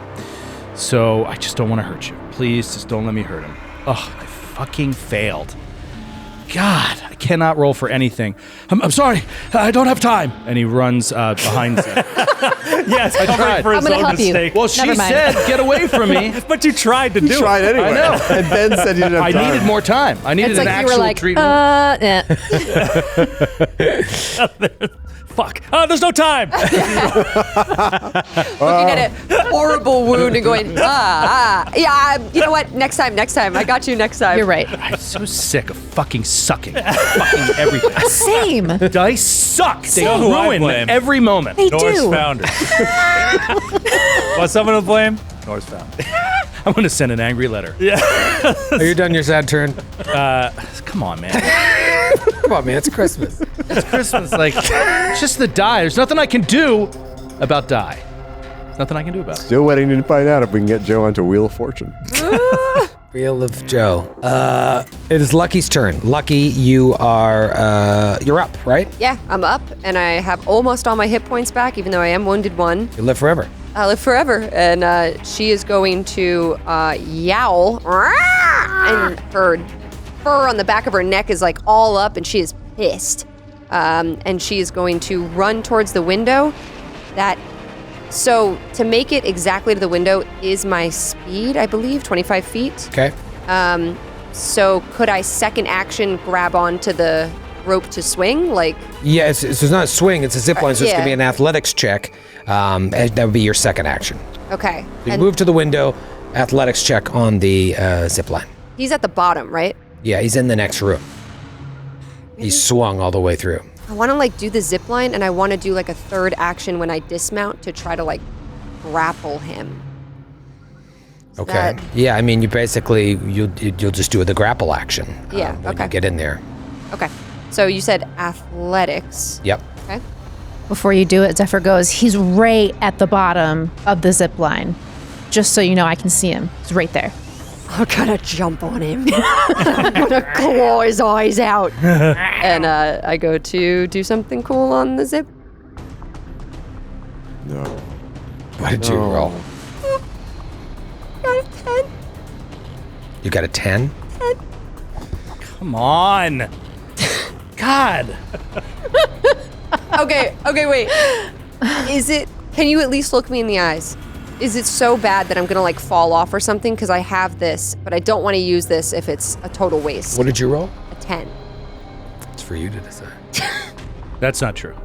So I just don't want to hurt you. Please, just don't let me hurt him. Oh, I fucking failed. God, I cannot roll for anything. I'm sorry, I don't have time. And he runs behind Zip. Yes, I tried. for I'm his gonna own help you. mistake. Well, she Never mind. said, get away from me. But you tried to do You tried it. anyway. I know. And Ben said you didn't have I time. needed more time. I needed It's an like you actual were like, treatment. Fuck. Oh, there's no time. Looking at a horrible wound and going, yeah, you know what? Next time. I got you next time. You're right. I'm so sick of fucking sucking. Fucking everything. Same. Dice suck. They know who I ruin blame. every moment. They Norse do. Founder. Want someone to blame? Norse Founder. I'm going to send an angry letter. Are you done your sad turn? Come on, man. Come on, man. It's Christmas. It's Christmas. Like, it's just the die. There's nothing I can do about die. There's nothing I can do about it. Still waiting to find out if we can get Joe onto Wheel of Fortune. Wheel of Joe. It is Lucky's turn. Lucky, you're up, right? Yeah, I'm up, and I have almost all my hit points back, even though I am wounded 1. You live forever. I live forever, and she is going to yowl, and her fur on the back of her neck is like all up, and she is pissed. And she is going to run towards the window. So to make it exactly to the window is my speed, I believe, 25 feet. Okay. So could I second action grab onto the rope to swing? Like, Yeah, it's not a swing. It's a zip line, so it's yeah. going to be an athletics check. And that would be your second action. okay. You And move to the window, athletics check on the zip line. he's at the bottom, right? Yeah, he's in the next room. He's swung all the way through. I want to like do the zip line, and I want to do like a third action when I dismount to try to like grapple him. Is Okay. that- Yeah, I mean, you'll just do the grapple action. Yeah, When okay. you get in there. Okay. So you said athletics. Yep. Okay. Before you do it, Zephyr goes, he's right at the bottom of the zip line. Just so you know, I can see him. He's right there. I'm gonna jump on him. I'm gonna claw his eyes out. And I go to do something cool on the zip. No. What did you roll? Got a 10. You got a 10? Come on. God. Okay, wait. Can you at least look me in the eyes? Is it so bad that I'm gonna like fall off or something? Because I have this, but I don't want to use this if it's a total waste. What did you roll? A 10. It's for you to decide. That's not true.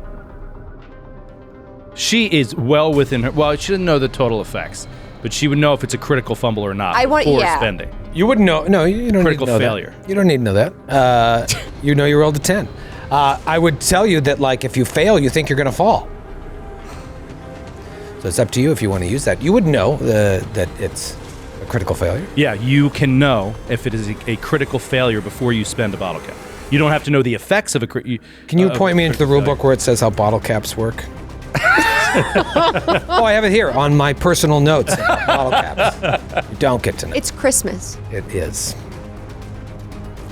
She is well within her. Well, she doesn't know the total effects, but she would know if it's a critical fumble or not before spending. You wouldn't know. No, you don't Critical need to know failure. That. You don't need to know that. You know you rolled a 10. I would tell you that, like, if you fail, you think you're going to fall. So it's up to you if you want to use that. You would know that it's a critical failure. Yeah, you can know if it is a critical failure before you spend a bottle cap. You don't have to know the effects of a critical. Can you point me into the rule book where it says how bottle caps work? Oh, I have it here on my personal notes about bottle caps. You don't get to know. It's Christmas. It is.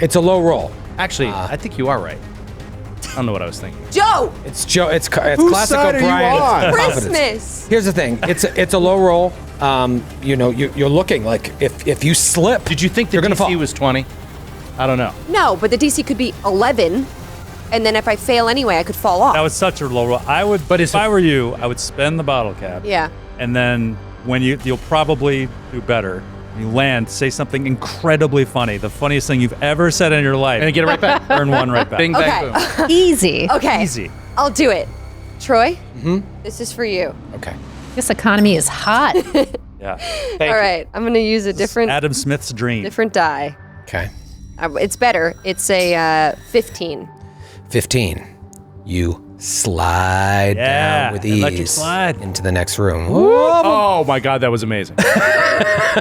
It's a low roll. Actually, I think you are right. I don't know what I was thinking. Joe! It's Joe. It's Whose classic side are you O'Brien. on? confidence. Christmas! Here's the thing. It's a low roll. You know, you're looking like if you slip. Did you think the you're gonna DC fall. was 20? I don't know. No, but the DC could be 11, and then if I fail anyway, I could fall off. That was such a low roll. If I were you, I would spend the bottle cap. Yeah. And then when you'll probably do better. You land, say something incredibly funny, the funniest thing you've ever said in your life, And get it right back. earn one right back. Bing, bang, Okay. boom. Easy. Okay. Easy. I'll do it. Troy, this is for you. Okay. This economy is hot. Yeah. All right, I'm going to use a different Smith's dream. different die. Okay. It's better. It's a 15. 15. You slide Yeah, down with and ease let you slide. into the next room. Oh my God, that was amazing.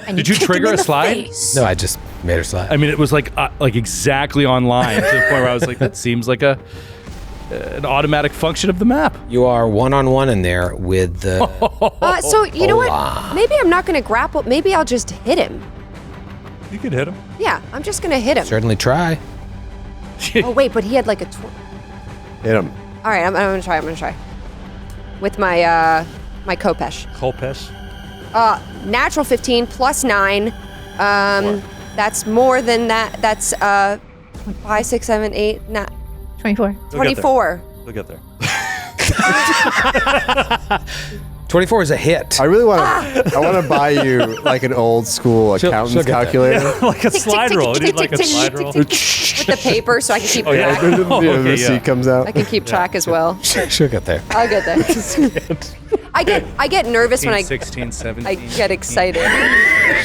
And Did you kick him trigger in a the slide? face. No, I just made her slide. I mean, it was like exactly on line to the point where I was like, that seems like an automatic function of the map. You are one-on-one in there with the. So, you know what? Bolan. Maybe I'm not going to grapple. Maybe I'll just hit him. You could hit him. Yeah, I'm just going to hit him. Certainly try. Oh, wait, but he had like a... Hit him. All right, I'm going to try. I'm going to try. With my my Kopesh. Kolpesh. Natural 15 plus 9. That's more than that. That's 5, 6, 7, 8, 9, 24. 24. We'll get there. 24 is a hit. I really want to. I want to buy you like an old school accountant's she'll get that. calculator. Like a slide roll. We need like a slide roll. With the paper so I can keep track. The okay, receipt comes out. I can keep track as well. She'll get there. I'll get there. I get nervous when 16, 17. I get excited.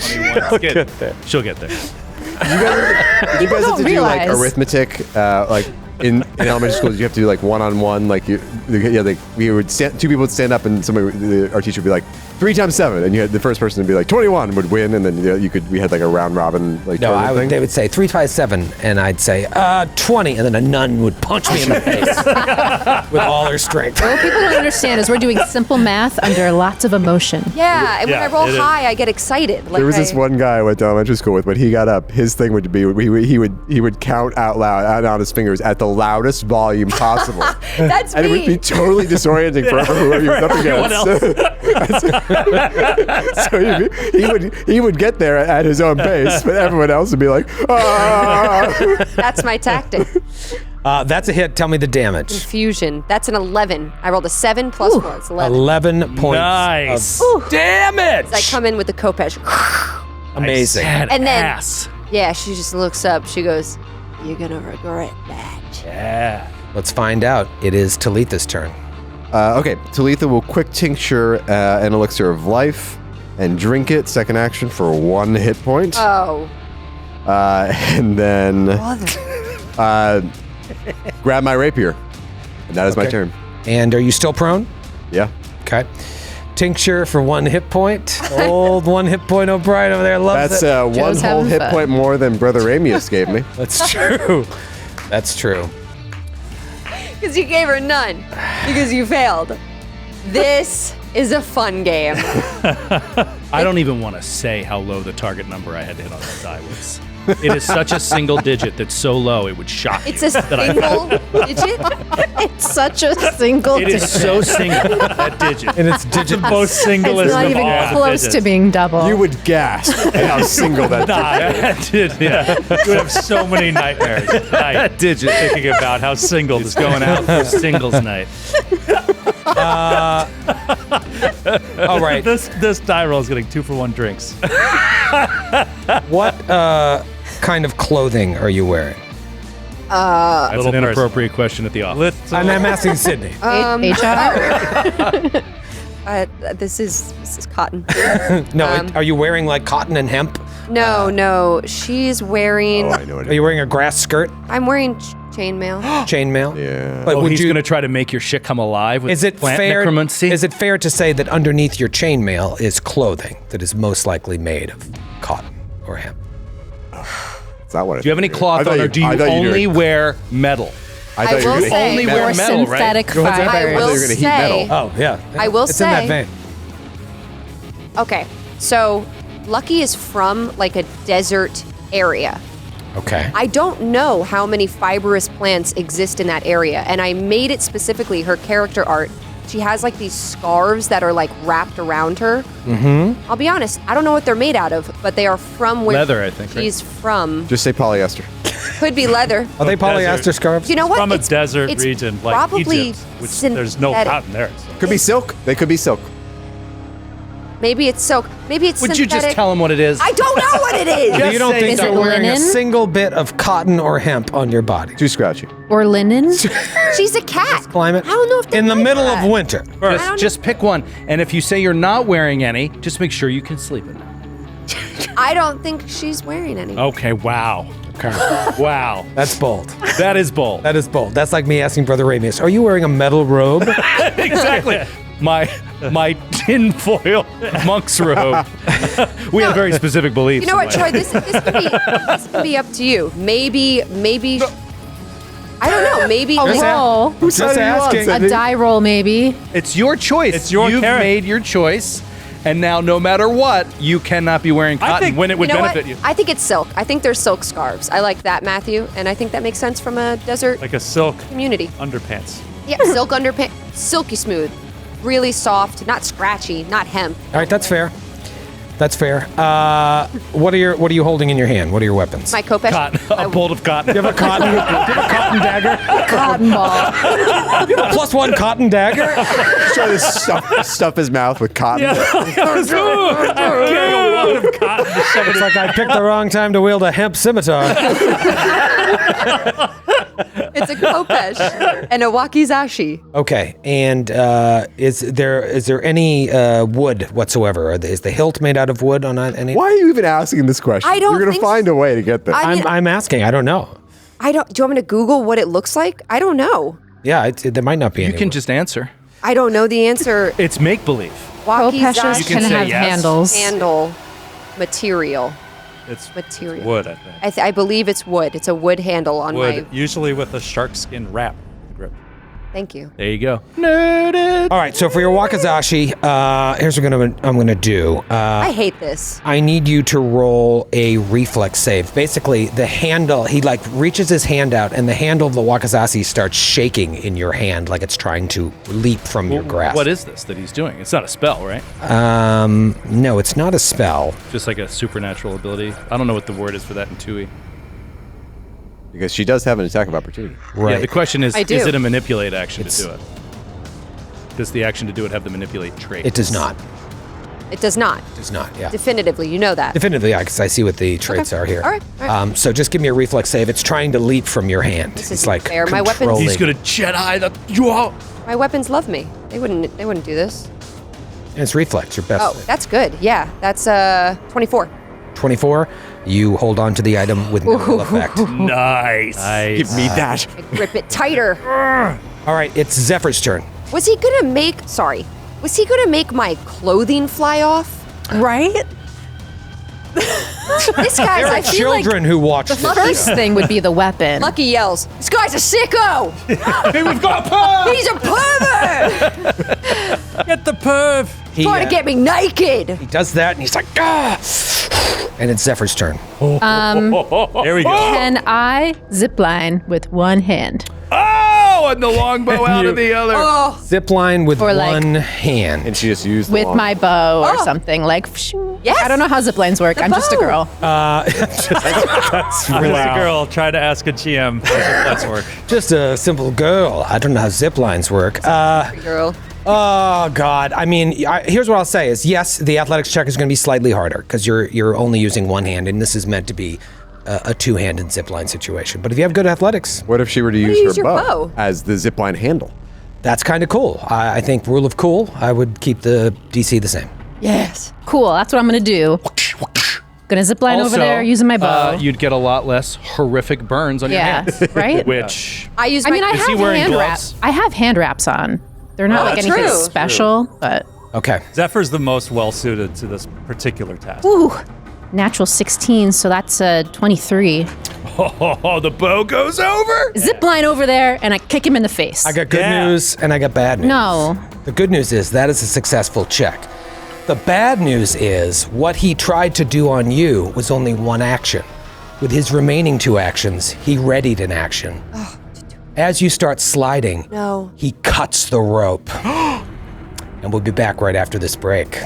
21. She'll get there. You guys have don't to do like realize. arithmetic, like in elementary school. You have to do like one-on-one. Like we would stand, two people would stand up, and our teacher would be like 3 times 7, and you had the first person would be like 21 would win, and then we had like a round robin like. No, tournament thing. they would say 3 times 7, and I'd say 20, and then a nun would punch me in the face with all her strength. What people don't understand is we're doing simple math under lots of emotion. Yeah, and when I Yeah, roll it is. high, I get excited. Like There was this one guy I went to elementary school with. When he got up, his thing would be he would count out loud on his fingers at the loudest volume possible, That's and it would be me. totally disorienting for whoever he was up against. So he would get there at his own pace, but everyone else would be like, ah. That's my tactic. That's a hit. Tell me the damage. Confusion. That's an 11. I rolled a 7 plus 4. It's 11. 11 points Nice. of damage. I come in with the Kopesh. Amazing. And then, ass. yeah, she just looks up. She goes, "You're gonna regret that." Yeah. Let's find out. It is Talitha's turn. Okay, Talitha will quick tincture an elixir of life and drink it. Second action for 1 hit point. Oh, And then grab my rapier. And that is my Okay. turn. And are you still prone? Yeah. Okay. Tincture for 1 hit point. Old 1 hit point O'Brien over there loves That's it. one Joe's whole having hit fun. point more than Brother Ramius gave me. That's true. That's true. because you gave her none because you failed. This is a fun game. I don't even want to say how low the target number I had to hit on that die was. It is such a single digit that's so low it would shock It's you. a single digit. It's such a single It is so single, that digit. And it's digit. Most It's singlest not of even all close digits. to being double. You would gasp at how single that Yeah. You would have so many nightmares at night digit. thinking about how single It's this going out for singles night. All right. This die roll is getting 2-for-1 drinks. What kind of clothing are you wearing? That's Little an inappropriate question at the office. And I'm asking Sydney. HR? This is cotton. No, are you wearing like cotton and hemp? No, she's wearing. Oh, I know it Are you wearing a grass skirt, I'm wearing chainmail. chainmail? Yeah. But Oh, would he's you? going to try to make your shit come alive with Is it plant fair? necromancy? Is it fair to say that underneath your chainmail is clothing that is most likely made of cotton or hemp? It's not what Do you have any cloth on, or do you I thought you only wear metal? I thought you were will gonna say- Only Or wear metal, right? synthetic I fibers. I will thought you were gonna heat say. metal. Oh yeah, I will it's in that say- vein. Okay, so Lucky is from like a desert area. Okay. I don't know how many fibrous plants exist in that area, and I made it specifically her character art. She has like these scarves that are like wrapped around her. Mm-hmm. I'll be honest, I don't know what they're made out of, but they are from where Leather, I think, right? she's from. Just say polyester. Could be leather. Are they polyester desert. scarves? You know what? From a desert it's region like probably Egypt, which there's no synthetic. cotton there. So. Could be silk. They could be silk. Maybe it's silk. Maybe it's Would you synthetic. just tell him what it is? I don't know what it is. You don't say think Is they're it wearing a linen? single bit of cotton or hemp on your body? Too scratchy. Or linen? She's a cat. Climate. I don't know if they're in the like middle that. of winter. Just pick one. And if you say you're not wearing any, just make sure you can sleep in them. I don't think she's wearing any. Okay, wow. Okay. Wow. That's bold. That is bold. That is bold. That's like me asking Brother Ramius, "Are you wearing a metal robe?" Exactly. My tinfoil monk's robe. We have very specific beliefs. You know what, in Troy? life. This can be up to you. Maybe. I don't know. Maybe. A Just like- roll. Just side are you on, asking. Sydney? A die roll, maybe. It's your choice. It's your You've character. made your choice, and now no matter what, you cannot be wearing cotton think- when it would you know benefit what? you. I think it's silk. I think they're silk scarves. I like that, Matthew, and I think that makes sense from a desert Like a silk community. underpants. Yeah, silk underpants, silky smooth, really soft, not scratchy, not hemp. All right, that's fair. That's fair. What are you holding in your hand? What are your weapons? My Kopesh. Cotton, a bolt of cotton. You have a cotton dagger? Cotton ball. +1 cotton dagger? Try to stuff his mouth with cotton. It's like I picked the wrong time to wield a hemp scimitar. It's a Kopesh and a wakizashi. Okay, and is there any wood whatsoever? Is the hilt made out of wood on any? Why are you even asking this question? I don't You're gonna think find a way to get there. I mean, I'm asking. I don't know. do you want me to Google what it looks like? I don't know. Yeah, there might not be any. You can wood. just answer. I don't know the answer. It's make believe. Kopeshes Wakizashi can can say have yes. handles. handle material. It's Material. wood, I think. I believe it's wood. It's a wood handle on Wood, my. usually with a shark skin wrap grip. Thank you. There you go. Nerded. All right, so for your wakizashi, here's what I'm gonna do. I hate this. I need you to roll a reflex save. Basically, the handle, he like reaches his hand out and the handle of the wakizashi starts shaking in your hand like it's trying to leap from your grasp. What is this that he's doing? It's not a spell, right? No, it's not a spell. Just like a supernatural ability. I don't know what the word is for that in 2e. Because she does have an attack of opportunity. Right. Yeah, the question is I do. it a manipulate action It's- to do it? Does the action to do it have the manipulate trait? It does not. It does not. It does not, yeah. Definitively, you know that. Definitively, yeah, because I see what the traits are here. All right. So just give me a reflex save. It's trying to leap from your hand. This It's isn't like fair. My weapons- controlling. He's gonna Jedi the you all. My weapons love me. They wouldn't do this. And it's reflex, your best. Oh, that's good. Yeah, that's 24. 24. You hold on to the item with no ill effect. Nice. Give me that. I grip it tighter. All right, it's Zephyr's turn. Was he gonna make my clothing fly off? Right? This guy's, I feel like Children who watch this. First thing would be the weapon. Lucky yells, "This guy's a sicko! Hey, we've got a perv! He's a pervert! Get the perv! He, Trying to get me naked!" he does that, and he's like, ah! And it's Zephyr's turn. Here we go. Can I zipline with one hand? Oh, and the longbow out of the other. Oh, Zipline with Or like- one hand. And she just used the With long- my bow or Oh. something. Like, Yes. I don't know how ziplines work. The I'm just a bow. girl. As a girl, try to ask a GM how that's work. Just a simple girl. I don't know how zip lines work. girl. Oh God! I mean, here's what I'll say: is yes, the athletics check is going to be slightly harder because you're only using one hand, and this is meant to be a two-handed zipline situation. But if you have good athletics, What if she were to you use use her your bow bow? as the zipline handle? that's kind of cool. I think rule of cool. I would keep the DC the same. Yes. Cool. That's what I'm going to do. Gonna zipline over there using my bow. You'd get a lot less horrific burns on your yeah, hands. right? Which I use I mean, I Is he have wearing hand gloves? wraps. I have hand wraps on. They're not like that's anything true. special, but Okay. Zephyr's the most well suited to this particular task. ooh, natural 16, so that's a 23. oh, the bow goes over. Zipline over there, and I kick him in the face. I got good Yeah. news and I got bad news. No. The good news is that is a successful check. The bad news is what he tried to do on you was only one action. With his remaining two actions, he readied an action. As you start sliding, No. he cuts the rope. And we'll be back right after this break.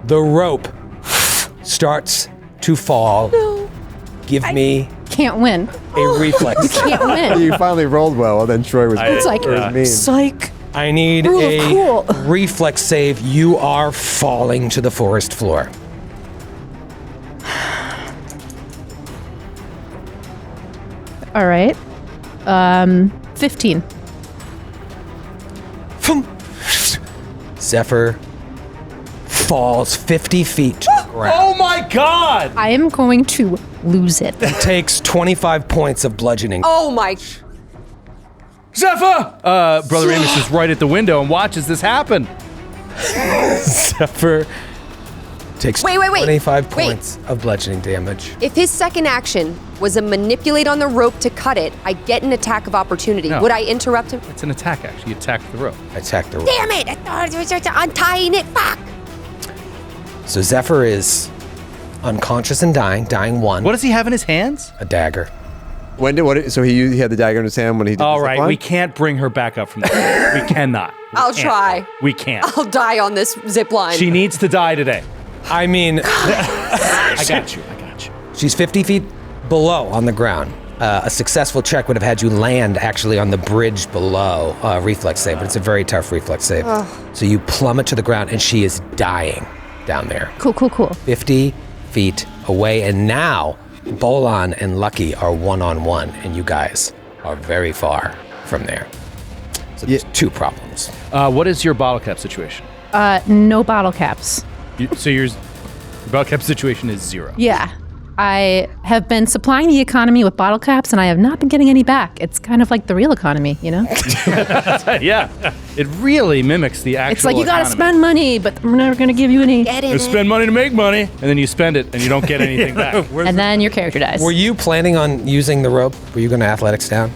The rope starts to fall. No. Give me Can't win. a reflex. Can't win. You finally rolled well, and then Troy was. It's like, was mean. psych. I need Rule of a cool. reflex save. You are falling to the forest floor. All right. 15. Zephyr falls 50 feet to the ground. Oh my god! I am going to lose it. Takes 25 points of bludgeoning. Oh my. Zephyr! Brother Amos is right at the window and watches this happen. Zephyr takes Wait. 25 Wait. points of bludgeoning damage. If his second action was a manipulate on the rope to cut it, I get an attack of opportunity. No. Would I interrupt him? It's an attack, actually. You attack the rope. Attack the rope. Damn it! I thought it was just untying it. Fuck! So Zephyr is unconscious and dying 1. What does he have in his hands? A dagger. So he had the dagger in his hand when he did All the right, zipline? we can't bring her back up from there. We cannot. I'll try. We can't. I'll die on this zip line. She needs to die today. I mean, I got you. she's 50 feet below on the ground. A successful check would have had you land actually on the bridge below, reflex save, but it's a very tough reflex save. So you plummet to the ground and she is dying down there. Cool. 50 feet away, and now Bolan and Lucky are one-on-one, and you guys are very far from there. So there's 2 problems. What is your bottle cap situation? No bottle caps. So your bottle cap situation is 0. Yeah. I have been supplying the economy with bottle caps, and I have not been getting any back. It's kind of like the real economy, you know? Yeah. It really mimics the actual It's like you gotta economy. spend money, but we're never gonna give you any. Get in You it. spend money to make money, and then you spend it, and you don't get anything back. And then your character dies. Were you planning on using the rope? Were you going to athletics down?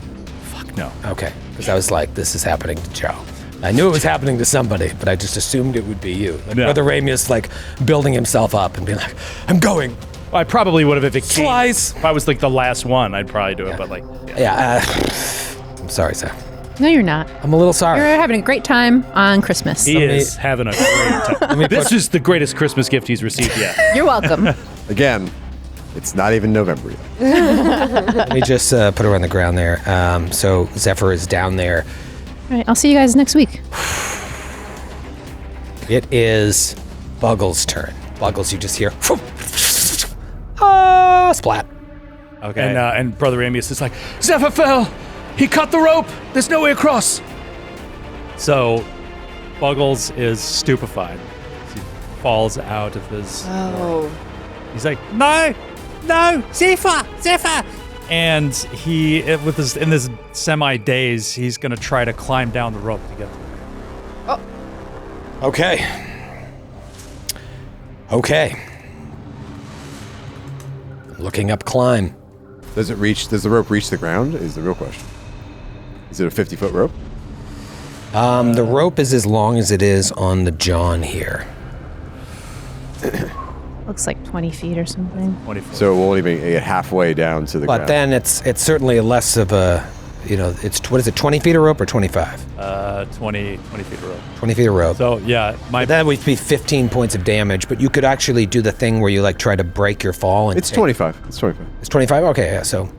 Fuck no. Okay, because I was like, this is happening to Joe. I knew it was happening to somebody, but I just assumed it would be you. Like No. Brother Ramius, like, building himself up and being like, I'm going. I probably would have if it came. Slice. If I was like the last one, I'd probably do it, but like, yeah. Yeah, I'm sorry, Sam. No, you're not. I'm a little sorry. You're having a great time on Christmas. He is having a great time. This is the greatest Christmas gift he's received yet. You're welcome. Again, it's not even November yet. Let me just put her on the ground there. So Zephyr is down there. All right, I'll see you guys next week. It is Buggles' turn. Buggles, you just hear, splat. Okay. And Brother Amius is like, Zephyr fell! He cut the rope! There's no way across! So, Buggles is stupefied. He falls out of his. Oh. He's like, no, Zephyr. And he, with his in this semi-daze, he's gonna try to climb down the rope to get there. Okay. Looking up climb. Does the rope reach the ground is the real question. Is it a 50-foot rope? The rope is as long as it is on the John here. Looks like 20 feet or something. 24. So it won't even get halfway down to the But ground. then it's certainly less of a, it's, what is it, 20 feet of rope or 25? 20 feet of rope. 20 feet of rope. So yeah, That would be 15 points of damage, but you could actually do the thing where you like try to break your fall. And It's 25. It's 25. It's 25? Okay, yeah, so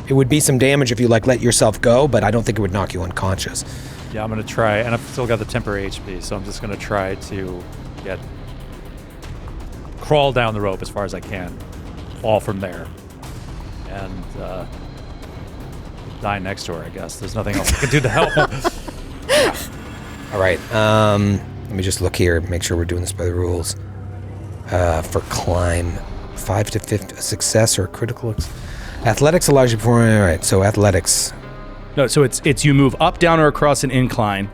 it would be some damage if you like let yourself go, but I don't think it would knock you unconscious. yeah, I'm gonna try, and I've still got the temporary HP, so I'm just gonna try to crawl down the rope as far as I can, fall from there, and die next to her. I guess there's nothing else I can do to help. All right, let me just look here, make sure we're doing this by the rules. For climb, 5 to 50, success or critical. Athletics allows you to perform, all right, so athletics. No, so it's you move up, down, or across an incline.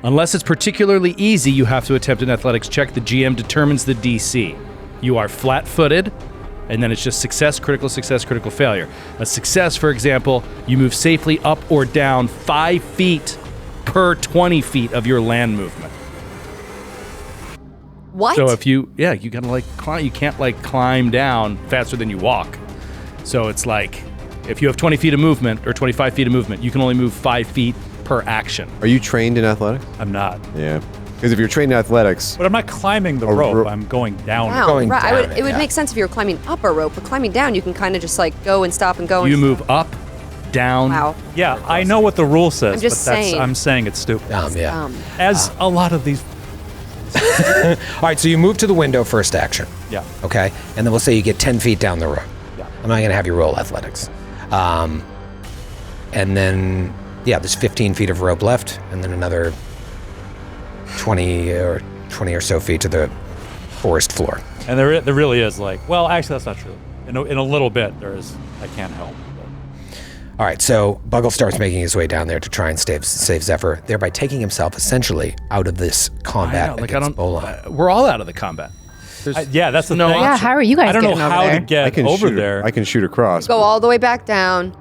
Unless it's particularly easy, you have to attempt an athletics check. The GM determines the DC. You are flat-footed, and then it's just success, critical failure. A success, for example, you move safely up or down 5 feet per 20 feet of your land movement. What? So if you gotta like climb, you can't like climb down faster than you walk. So it's like, if you have 20 feet of movement or 25 feet of movement, you can only move 5 feet per action. Are you trained in athletics? I'm not, Yeah. Because if you're trained in athletics, but I'm not climbing the A rope. rope. I'm going down. Down. Going Right. down It would yeah. make sense if you were climbing up a rope, but climbing down, you can kind of just like go and stop and go. You and move up, down. Wow. Yeah, I know what the rule says, I'm just but saying. I'm saying it's stupid. Yeah. As a lot of these. All right, so you move to the window first action. Yeah. Okay, and then we'll say you get 10 feet down the road. Yeah. I'm not gonna have you roll athletics. And then, there's 15 feet of rope left, and then another 20 or so feet to the forest floor. And there really is well, actually, that's not true. In a little bit, there is. I can't help. All right, so Buggle starts making his way down there to try and save Zephyr, thereby taking himself essentially out of this combat against Bolan. We're all out of the combat. That's the thing. Yeah, how are you guys I don't know getting over how there? to get over there. I can shoot across. Go all the way back down,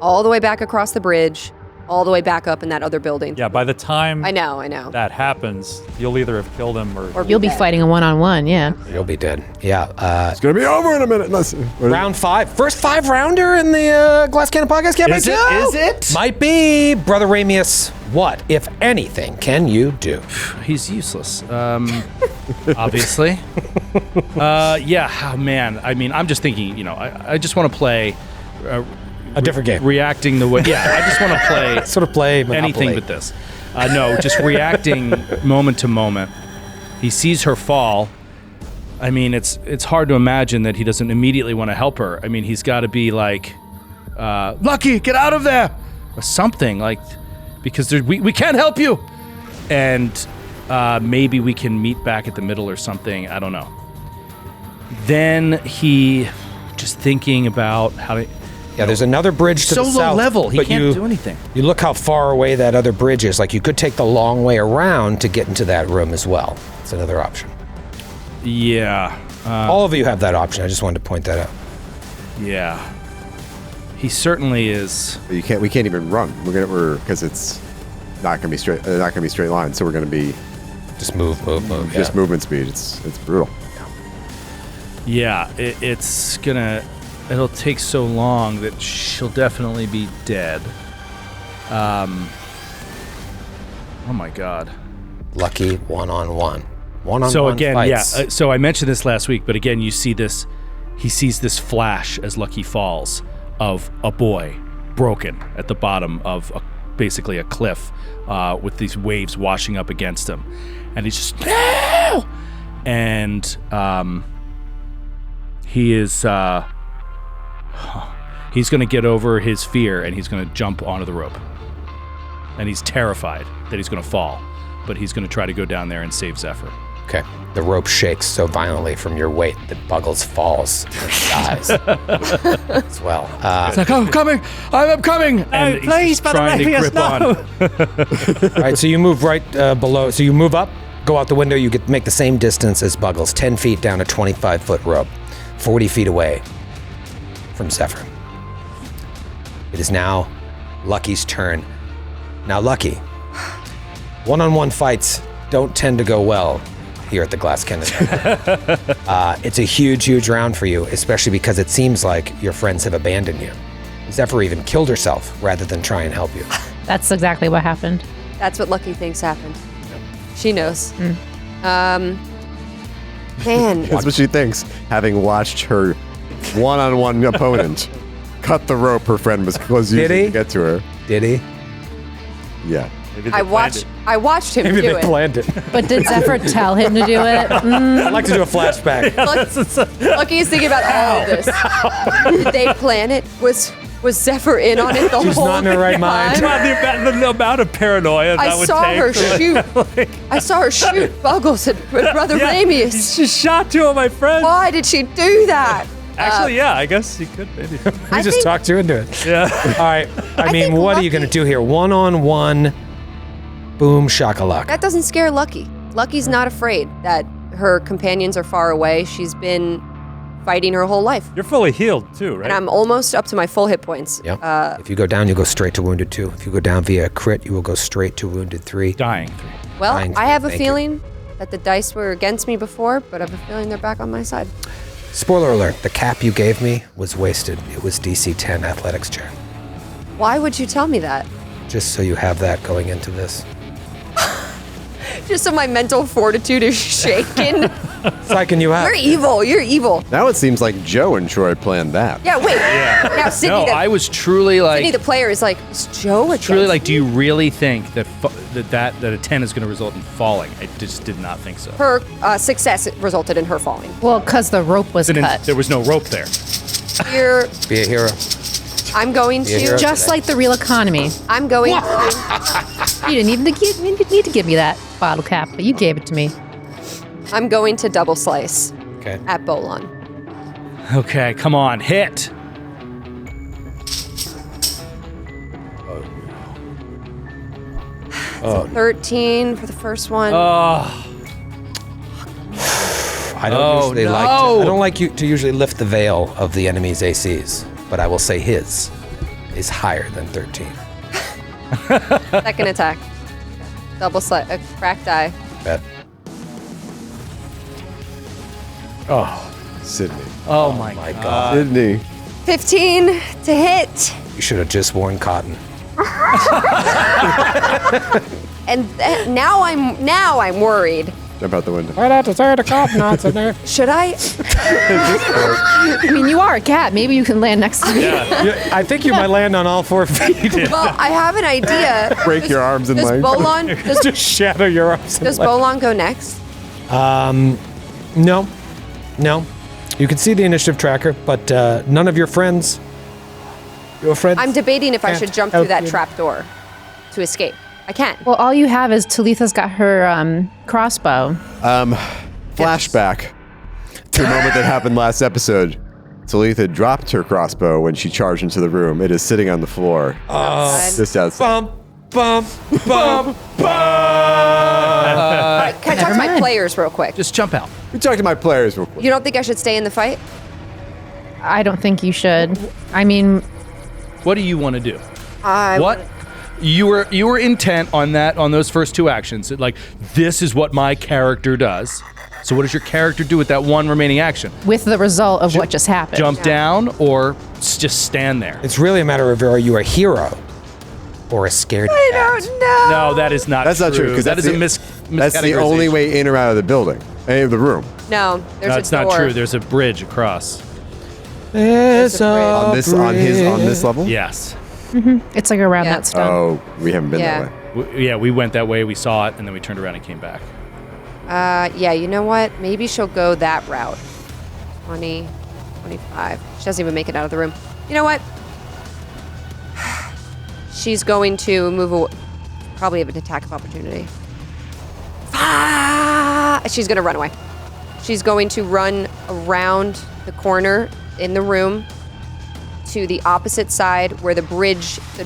all the way back across the bridge, all the way back up in that other building. Yeah, by the time I know. that happens, you'll either have killed him or You'll be dead. fighting a one-on-one, yeah. You'll be dead. Yeah. It's gonna be over in a minute. Round 5. First 5-rounder in the Glass Cannon Podcast Campaign. Is it? Might be. Brother Ramius, what, if anything, can you do? He's useless. Obviously. Oh man. I mean, I'm just thinking, I just want to play A different game. reacting the way. Yeah, I just want to play Sort of play Monopoly. anything but this. No, just reacting moment to moment. He sees her fall. I mean, it's hard to imagine that he doesn't immediately want to help her. I mean, he's got to be like, Lucky, get out of there, or something because we can't help you, and maybe we can meet back at the middle or something. I don't know. Then he just thinking about how to. Yeah, there's another bridge to So the low south. level, he but can't do anything. You look how far away that other bridge is. You could take the long way around to get into that room as well. It's another option. Yeah. All of you have that option. I just wanted to point that out. Yeah. He certainly is. We can't even run. We're because it's not gonna be straight. Not gonna be straight lines. So we're gonna be Just move. just movement speed. It's brutal. Yeah, it'll take so long that she'll definitely be dead. Oh my god. Lucky one-on-one. One-on-one So again, fights. so I mentioned this last week, but again, he sees this flash as Lucky falls of a boy broken at the bottom of basically a cliff with these waves washing up against him. And he's just, no! And he is, he's going to get over his fear and he's going to jump onto the rope. And he's terrified that he's going to fall, but he's going to try to go down there and save Zephyr. Okay. The rope shakes so violently from your weight that Buggles falls and dies as well. It's like, I'm coming! I'm coming! And he's please, just trying to grip on. All right, so you move right below. So you move up, go out the window. You make the same distance as Buggles, 10 feet down a 25-foot rope, 40 feet away from Zephyr. It is now Lucky's turn. Now, Lucky, one-on-one fights don't tend to go well here at the Glass Cannon. It's a huge round for you, especially because it seems like your friends have abandoned you. Zephyr even killed herself rather than try and help you. That's exactly what happened. That's what Lucky thinks happened. She knows. Man, That's what she thinks, having watched her one-on-one opponent cut the rope her friend was using to get to her. Did he? Yeah. I watched him Maybe do they it. planned it. But did Zephyr tell him to do it? I'd like to do a flashback. Lucky is thinking about all of this. Did they plan it? Was Zephyr in on it the She's whole not in her right mind. time? the amount of paranoia I that would saw take. her shoot. I saw her shoot Buggles and Brother Ramius. She shot two of my friends. Why did she do that? Actually, yeah, I guess he could maybe. We I just think- talked you into it. Yeah. All right. I mean, think what are you going to Lucky- do here? One-on-one, boom, shakalaka. That doesn't scare Lucky. Lucky's not afraid that her companions are far away. She's been fighting her whole life. You're fully healed too, right? And I'm almost up to my full hit points. Yep. If you go down, you go straight to wounded 2. If you go down via a crit, you will go straight to wounded 3. Dying. Well, Dying I have a thank you. feeling that the dice were against me before, but I have a feeling they're back on my side. Spoiler alert, the cap you gave me was wasted. It was DC 10 athletics check. Why would you tell me that? Just so you have that going into this. Just so my mental fortitude is shaken. Psyching you out. You're evil. You're evil. Now it seems like Joe and Troy planned that. Yeah, wait. Now, Sydney, No, I was truly Sydney, like, the player, is like, is Joe against truly like, me? do you really think that that a 10 is going to result in falling? I just did not think so. Her success resulted in her falling. Well, because the rope was cut. There was no rope there. You're, Be a hero. I'm going Be a hero. to. Just like the real economy. I'm going to. You didn't need to give me that bottle cap, but you gave it to me. I'm going to double slice Okay. at Bolan. Okay, come on, hit. So 13 for the first one. Oh, I don't usually like to, I don't like you to usually lift the veil of the enemy's ACs, but I will say his is higher than 13. Second attack. Double slice. A cracked die. Bet. Sydney. oh my My god. God. Sydney. 15 to hit. You should have just worn cotton. And now I'm worried. Jump out the window. Right out to start the cop knots in there. Should I? I mean, you are a cat. Maybe you can land next to me. I think you might land on all 4 feet. Well, I have an idea. Break your arms and Does legs. Bolan Just shadow your arms. does Bolan go next? No. You can see the initiative tracker, but none of your friends. Your friends. I'm debating if I should jump through help that you. trap door to escape. I can't. Well, all you have is Talitha's got her crossbow. Flashback to a moment that happened last episode. Talitha dropped her crossbow when she charged into the room. It is sitting on the floor. Just outside. Bum. Can I talk to my mind. players real quick? Just jump out. We talked to my players real quick. You don't think I should stay in the fight? I don't think you should. I mean, What do you want to do? I What? You were intent on those first 2 actions. Like, this is what my character does. So what does your character do with that one remaining action? with the result of what just happened. Jump down or just stand there? It's really a matter of are you a hero or a scared I cat? don't know. No, that is not That's true. not true, 'cause that that's is the- a That's the only way in or out of the building. Of the room. No, there's No, a it's door. not true. There's a bridge across. It's a On this level? Yes. It's like around Yeah. that stone. Oh, we haven't been Yeah. that way. We went that way. We saw it, and then we turned around and came back. Yeah, you know what? Maybe she'll go that route. 20, 25. She doesn't even make it out of the room. You know what? She's going to move away. Probably have an attack of opportunity. She's going to run away. She's going to run around the corner in the room to the opposite side where the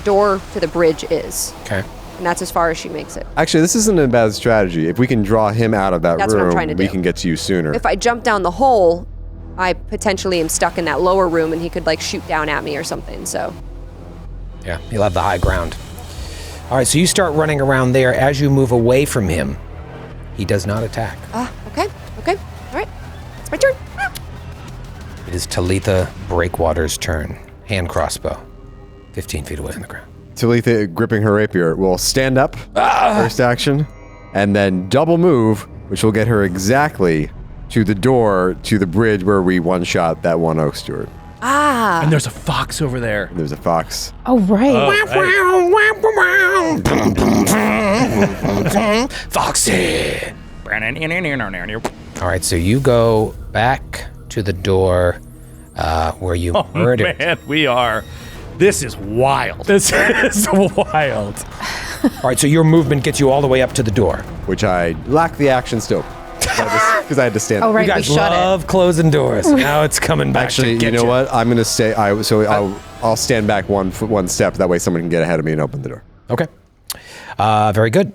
door to the bridge is. Okay. And that's as far as she makes it. Actually, this isn't a bad strategy. If we can draw him out of that That's what I'm room, trying to we do. can get to you sooner. If I jump down the hole, I potentially am stuck in that lower room and he could like shoot down at me or something. So Yeah, you'll have the high ground. All right, so you start running around there. As you move away from him, he does not attack. okay. All right. It's my turn. It is Talitha Breakwater's turn. Hand crossbow. 15 feet away from the ground. Talitha, gripping her rapier, will stand up, first action, and then double move, which will get her exactly to the door to the bridge where we one-shot that one Oak Steward. And there's a fox over there. There's a fox. Oh, right. Foxy! All right, so you go back to the door where you murdered. Man, we are. This is wild. This is wild. All right, so your movement gets you all the way up to the door. Which I lack the action still. Because I had to stand Oh, up. right. You guys we shut love closing doors. Now it's coming back. Actually, to get you know what? I'm going to say, I'll stand back one step. That way someone can get ahead of me and open the door. Okay. Very good.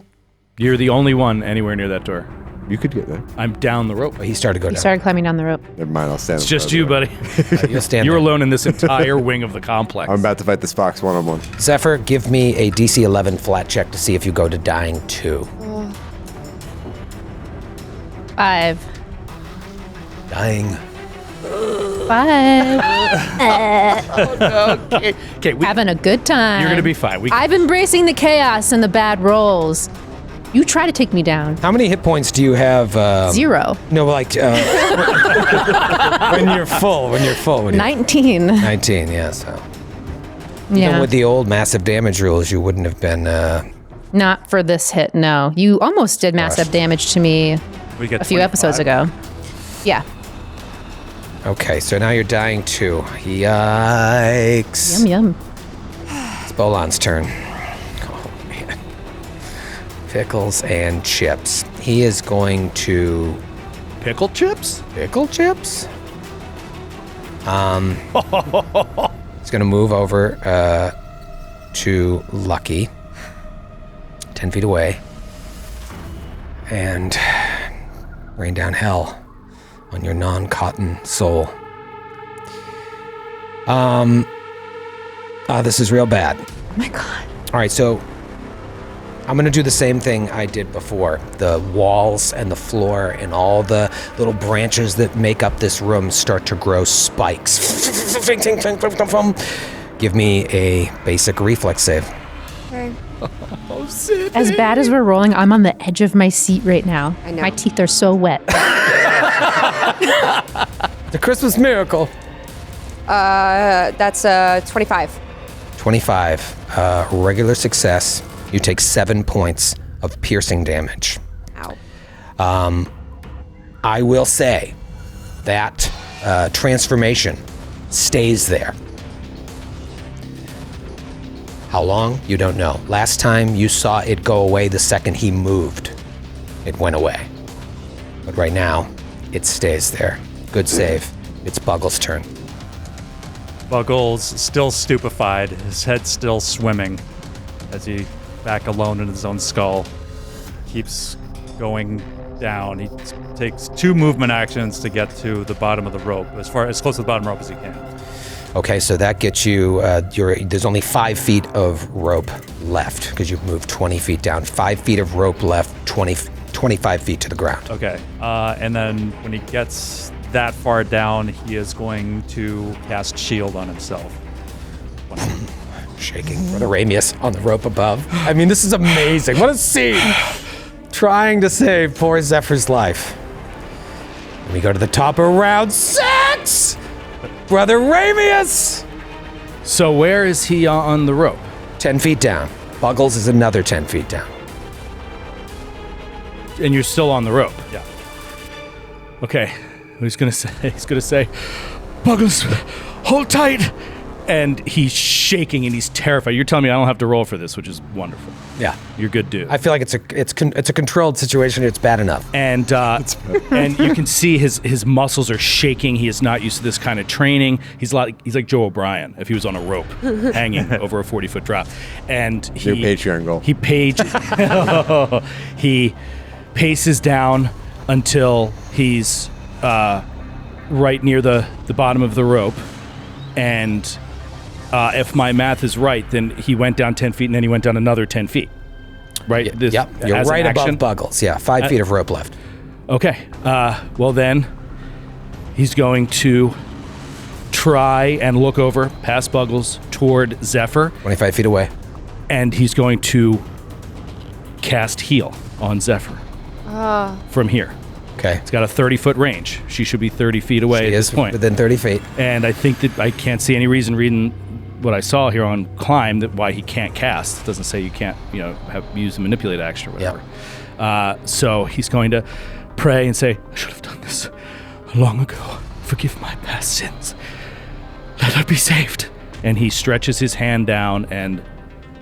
You're the only one anywhere near that door. You could get there. I'm down the rope. He started to go You down. started climbing down the rope. Never mind, I'll stand. It's just you, buddy. You'll stand You're there. alone in this entire wing of the complex. I'm about to fight this fox one-on-one. Zephyr, give me a DC 11 flat check to see if you go to dying 2. 5. Dying. 5. Okay, Having a good time. you're gonna be fine. I'm embracing the chaos and the bad rolls. You try to take me down. How many hit points do you have? 0. No, like when you're full. 19. 19, yeah. So even Yeah. with the old massive damage rules, you wouldn't have been. Not for this hit, no. You almost did massive damage to me We got a few episodes 25. ago. Yeah. Okay, so now you're dying 2. Yikes! Yum, yum. It's Bolan's turn. Oh man, pickles and chips. He is going to Pickle chips? Pickle chips? It's going to move over to Lucky, 10 feet away, and rain down hell on your non-cotton soul. This is real bad. Oh my God. All right, so I'm going to do the same thing I did before. The walls and the floor and all the little branches that make up this room start to grow spikes. Give me a basic reflex save. Okay. As bad as we're rolling, I'm on the edge of my seat right now. I know. My teeth are so wet. The Christmas miracle. That's 25. 25. Regular success. You take 7 points of piercing damage. Ow. I will say that transformation stays there. How long? You don't know. Last time you saw it go away the second he moved. It went away. But right now, it stays there. Good save. It's Buggles' turn. Buggles, still stupefied, his head still swimming, as he, back alone in his own skull, keeps going down. He takes 2 movement actions to get to the bottom of the rope, as close to the bottom rope as he can. Okay, so that gets you, there's only 5 feet of rope left, because you've moved 20 feet down. 5 feet of rope left, 25 feet to the ground. Okay, and then when he gets that far down, he is going to cast Shield on himself. Shaking. Brother Ramius on the rope above. I mean, this is amazing. What a scene! Trying to save poor Zephyr's life. And we go to the top of round 6! Brother Ramius! So where is he on the rope? 10 feet down. Buggles is another 10 feet down. And you're still on the rope? Yeah. Okay. He's gonna say, Buggles, hold tight! And he's shaking and he's terrified. You're telling me I don't have to roll for this, which is wonderful. Yeah. You're good, dude. I feel like it's a controlled situation. It's bad enough. And and you can see his muscles are shaking. He is not used to this kind of training. He's like Joe O'Brien if he was on a rope hanging over a 40-foot drop. And New Patreon goal. He paces down until he's right near the bottom of the rope. And if my math is right, then he went down 10 feet and then he went down another 10 feet. Right? Yep. You're right above Buggles. Yeah, 5 feet of rope left. Okay. Well, then he's going to try and look over past Buggles toward Zephyr. 25 feet away. And he's going to cast Heal on Zephyr from here. Okay. It's got a 30-foot range. She should be 30 feet away at this point. Within 30 feet. And I think that I can't see any reason reading what I saw here on Climb that why he can't cast. It doesn't say you can't, use the manipulate action or whatever. Yep. So he's going to pray and say, I should have done this long ago. Forgive my past sins. Let her be saved. And he stretches his hand down and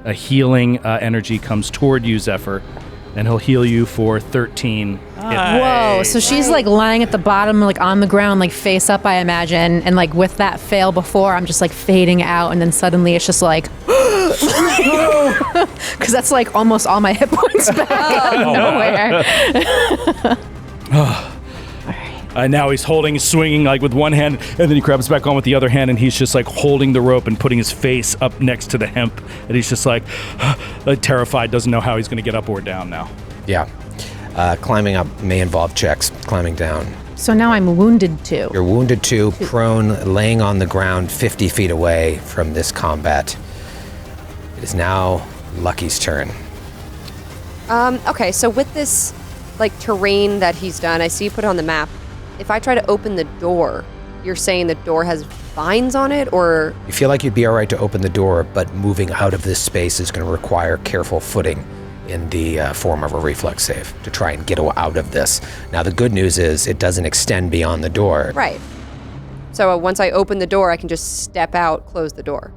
a healing energy comes toward you, Zephyr. And he'll heal you for 13 hit points. Whoa, so she's like lying at the bottom, like on the ground, like face up, I imagine. And like with that fail before, I'm just like fading out. And then suddenly it's just like, because that's like almost all my hit points back out of nowhere. And now he's swinging like with one hand, and then he grabs back on with the other hand, and he's just like holding the rope and putting his face up next to the hemp, and he's just like terrified, doesn't know how he's going to get up or down now. Yeah. Climbing up may involve checks. Climbing down. So now I'm wounded too. You're wounded too, prone, laying on the ground 50 feet away from this combat. It is now Lucky's turn. Okay, so with this like terrain that he's done, I see you put it on the map. If I try to open the door, you're saying the door has vines on it, or? You feel like you'd be all right to open the door, but moving out of this space is going to require careful footing in the form of a reflex save to try and get out of this. Now, the good news is it doesn't extend beyond the door. Right. So once I open the door, I can just step out, close the door.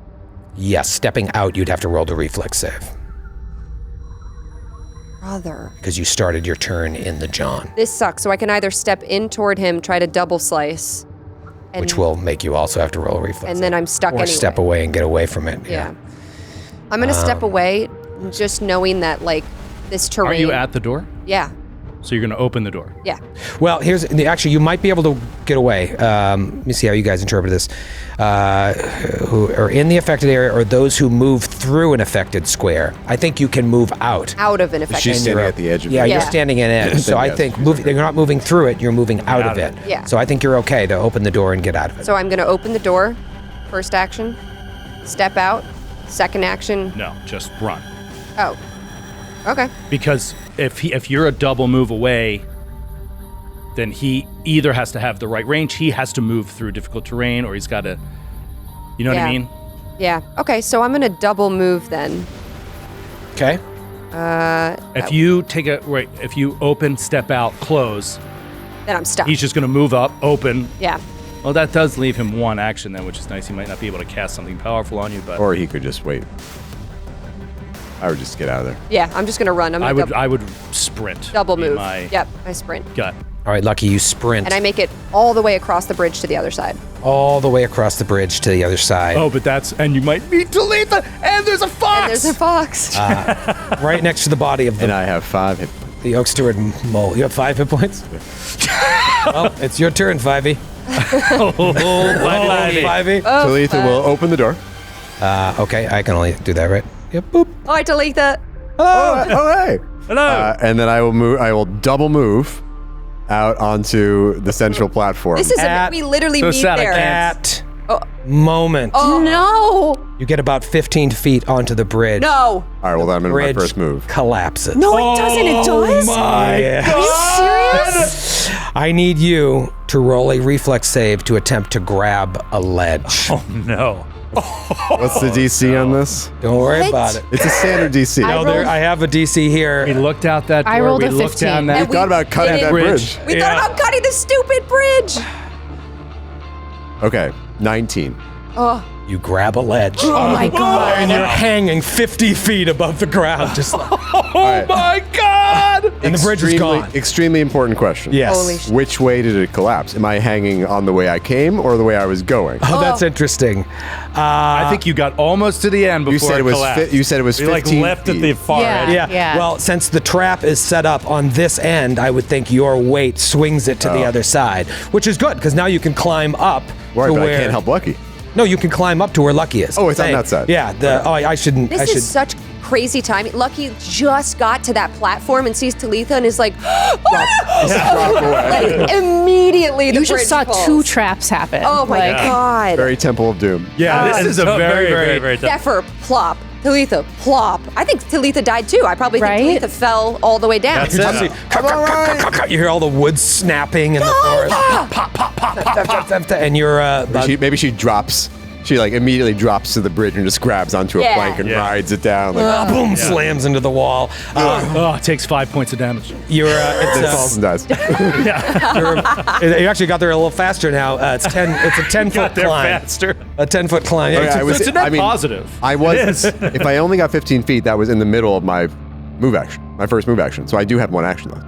Yes, stepping out, you'd have to roll the reflex save. Brother. because you started your turn in the John, This sucks. So I can either step in toward him, try to double slice. And, which will make you also have to roll a reflex. And then I'm stuck or anyway. step away and get away from it. Yeah. I'm going to step away just knowing that, like, this terrain. Are you at the door? Yeah. So you're going to open the door. Yeah. Well, actually, you might be able to get away. Let me see how you guys interpret this. Who are in the affected area or those who move through an affected square. I think you can move out. Out of an affected She's standing at the edge of Yeah, it. you're Yeah. standing in it. So I yes. think you're not moving through it, you're moving out of it. Yeah. So I think you're okay to open the door and get out of it. So I'm going to open the door. First action. Step out. Second action. No, just run. Oh. Okay. Because if you're a double move away, then he either has to have the right range, he has to move through difficult terrain, or he's got to, you know what I Yeah. mean? Yeah. Okay. So I'm going to double move then. Okay. If you if you open, step out, close, Then I'm stuck. he's just going to move up, open. Yeah. Well, that does leave him one action then, which is nice. He might not be able to cast something powerful on you, but Or he could just wait. I would just get out of there. Yeah. I'm just going to run. I'm I going to would sprint. double Be move. My Yep. I sprint. gut. All right, Lucky, you sprint And I make it all the way across the bridge to the other side. all the way across the bridge to the other side. Oh, but and you might meet Talitha, and there's a fox. And there's a fox. Right next to the body of And the I have 5 hit points. Oak Steward mole. You have 5 hit points? Well, it's your turn, 5e. Bye-bye. 5e. Talitha will open the door. Okay, I can only do that, right? Yep, boop. All right, Talitha. Oh, hey. Hello. And then I will double move out onto the central platform. This is At- we literally so meet sad I there. At Oh. moment, No. you get about 15 feet onto the bridge. No. All right, well, then I'm in my Bridge first move. collapses. No, it doesn't. It does. My Are you serious? I need you to roll a reflex save to attempt to grab a ledge. Oh no. What's the DC on this? Don't worry What? about it. It's a standard DC. No, I have a DC We here. looked out that door. I rolled we a looked 15. down We that. And thought about cutting didn't- that bridge. We Yeah. thought about cutting the stupid bridge. Okay, 19. Oh. You grab a ledge. Oh my god. And you're hanging 50 feet above the ground, just like, Oh my God! and the bridge is gone. Extremely important question. Yes. Holy shit. Which way did it collapse? Am I hanging on the way I came or the way I was going? Oh, that's interesting. I think you got almost to the end before You said it was collapsed. you said it was We like 15 left at feet. the far Yeah. edge. Yeah. Well, since the trap is set up on this end, I would think your weight swings it to the other side, which is good because now you can climb up Right, to but where I can't help Lucky. No, you can climb up to where Lucky is. Oh, it's on Saying- that side. Yeah. I shouldn't. This I should. is such crazy timing. Lucky just got to that platform and sees Talitha and is like, like immediately the You bridge just saw falls. 2 traps happen. Oh my Like, god. Very Temple of Doom. Yeah, this And is a so very tough. Zephyr, plop. Talitha, plop. I think Talitha died too. I probably Right? think Talitha fell all the way down. That's You it. just see, you hear all the wood snapping in the forest. Pop, pop, pop, pop, and you're about Maybe she drops. She like immediately drops to the bridge and just grabs onto a Yeah. plank and Yeah. rides it down. Like, boom, slams into the wall. Oh, it takes 5 points of damage. You're it falls and dies. you actually got there a little faster now. It's 10. It's a 10-foot Got there climb. faster. A 10-foot climb. Okay, It's a- I was- It's a net I mean, positive. I was. If I only got 15 feet, that was in the middle of my move action, my first move action. So I do have one action left.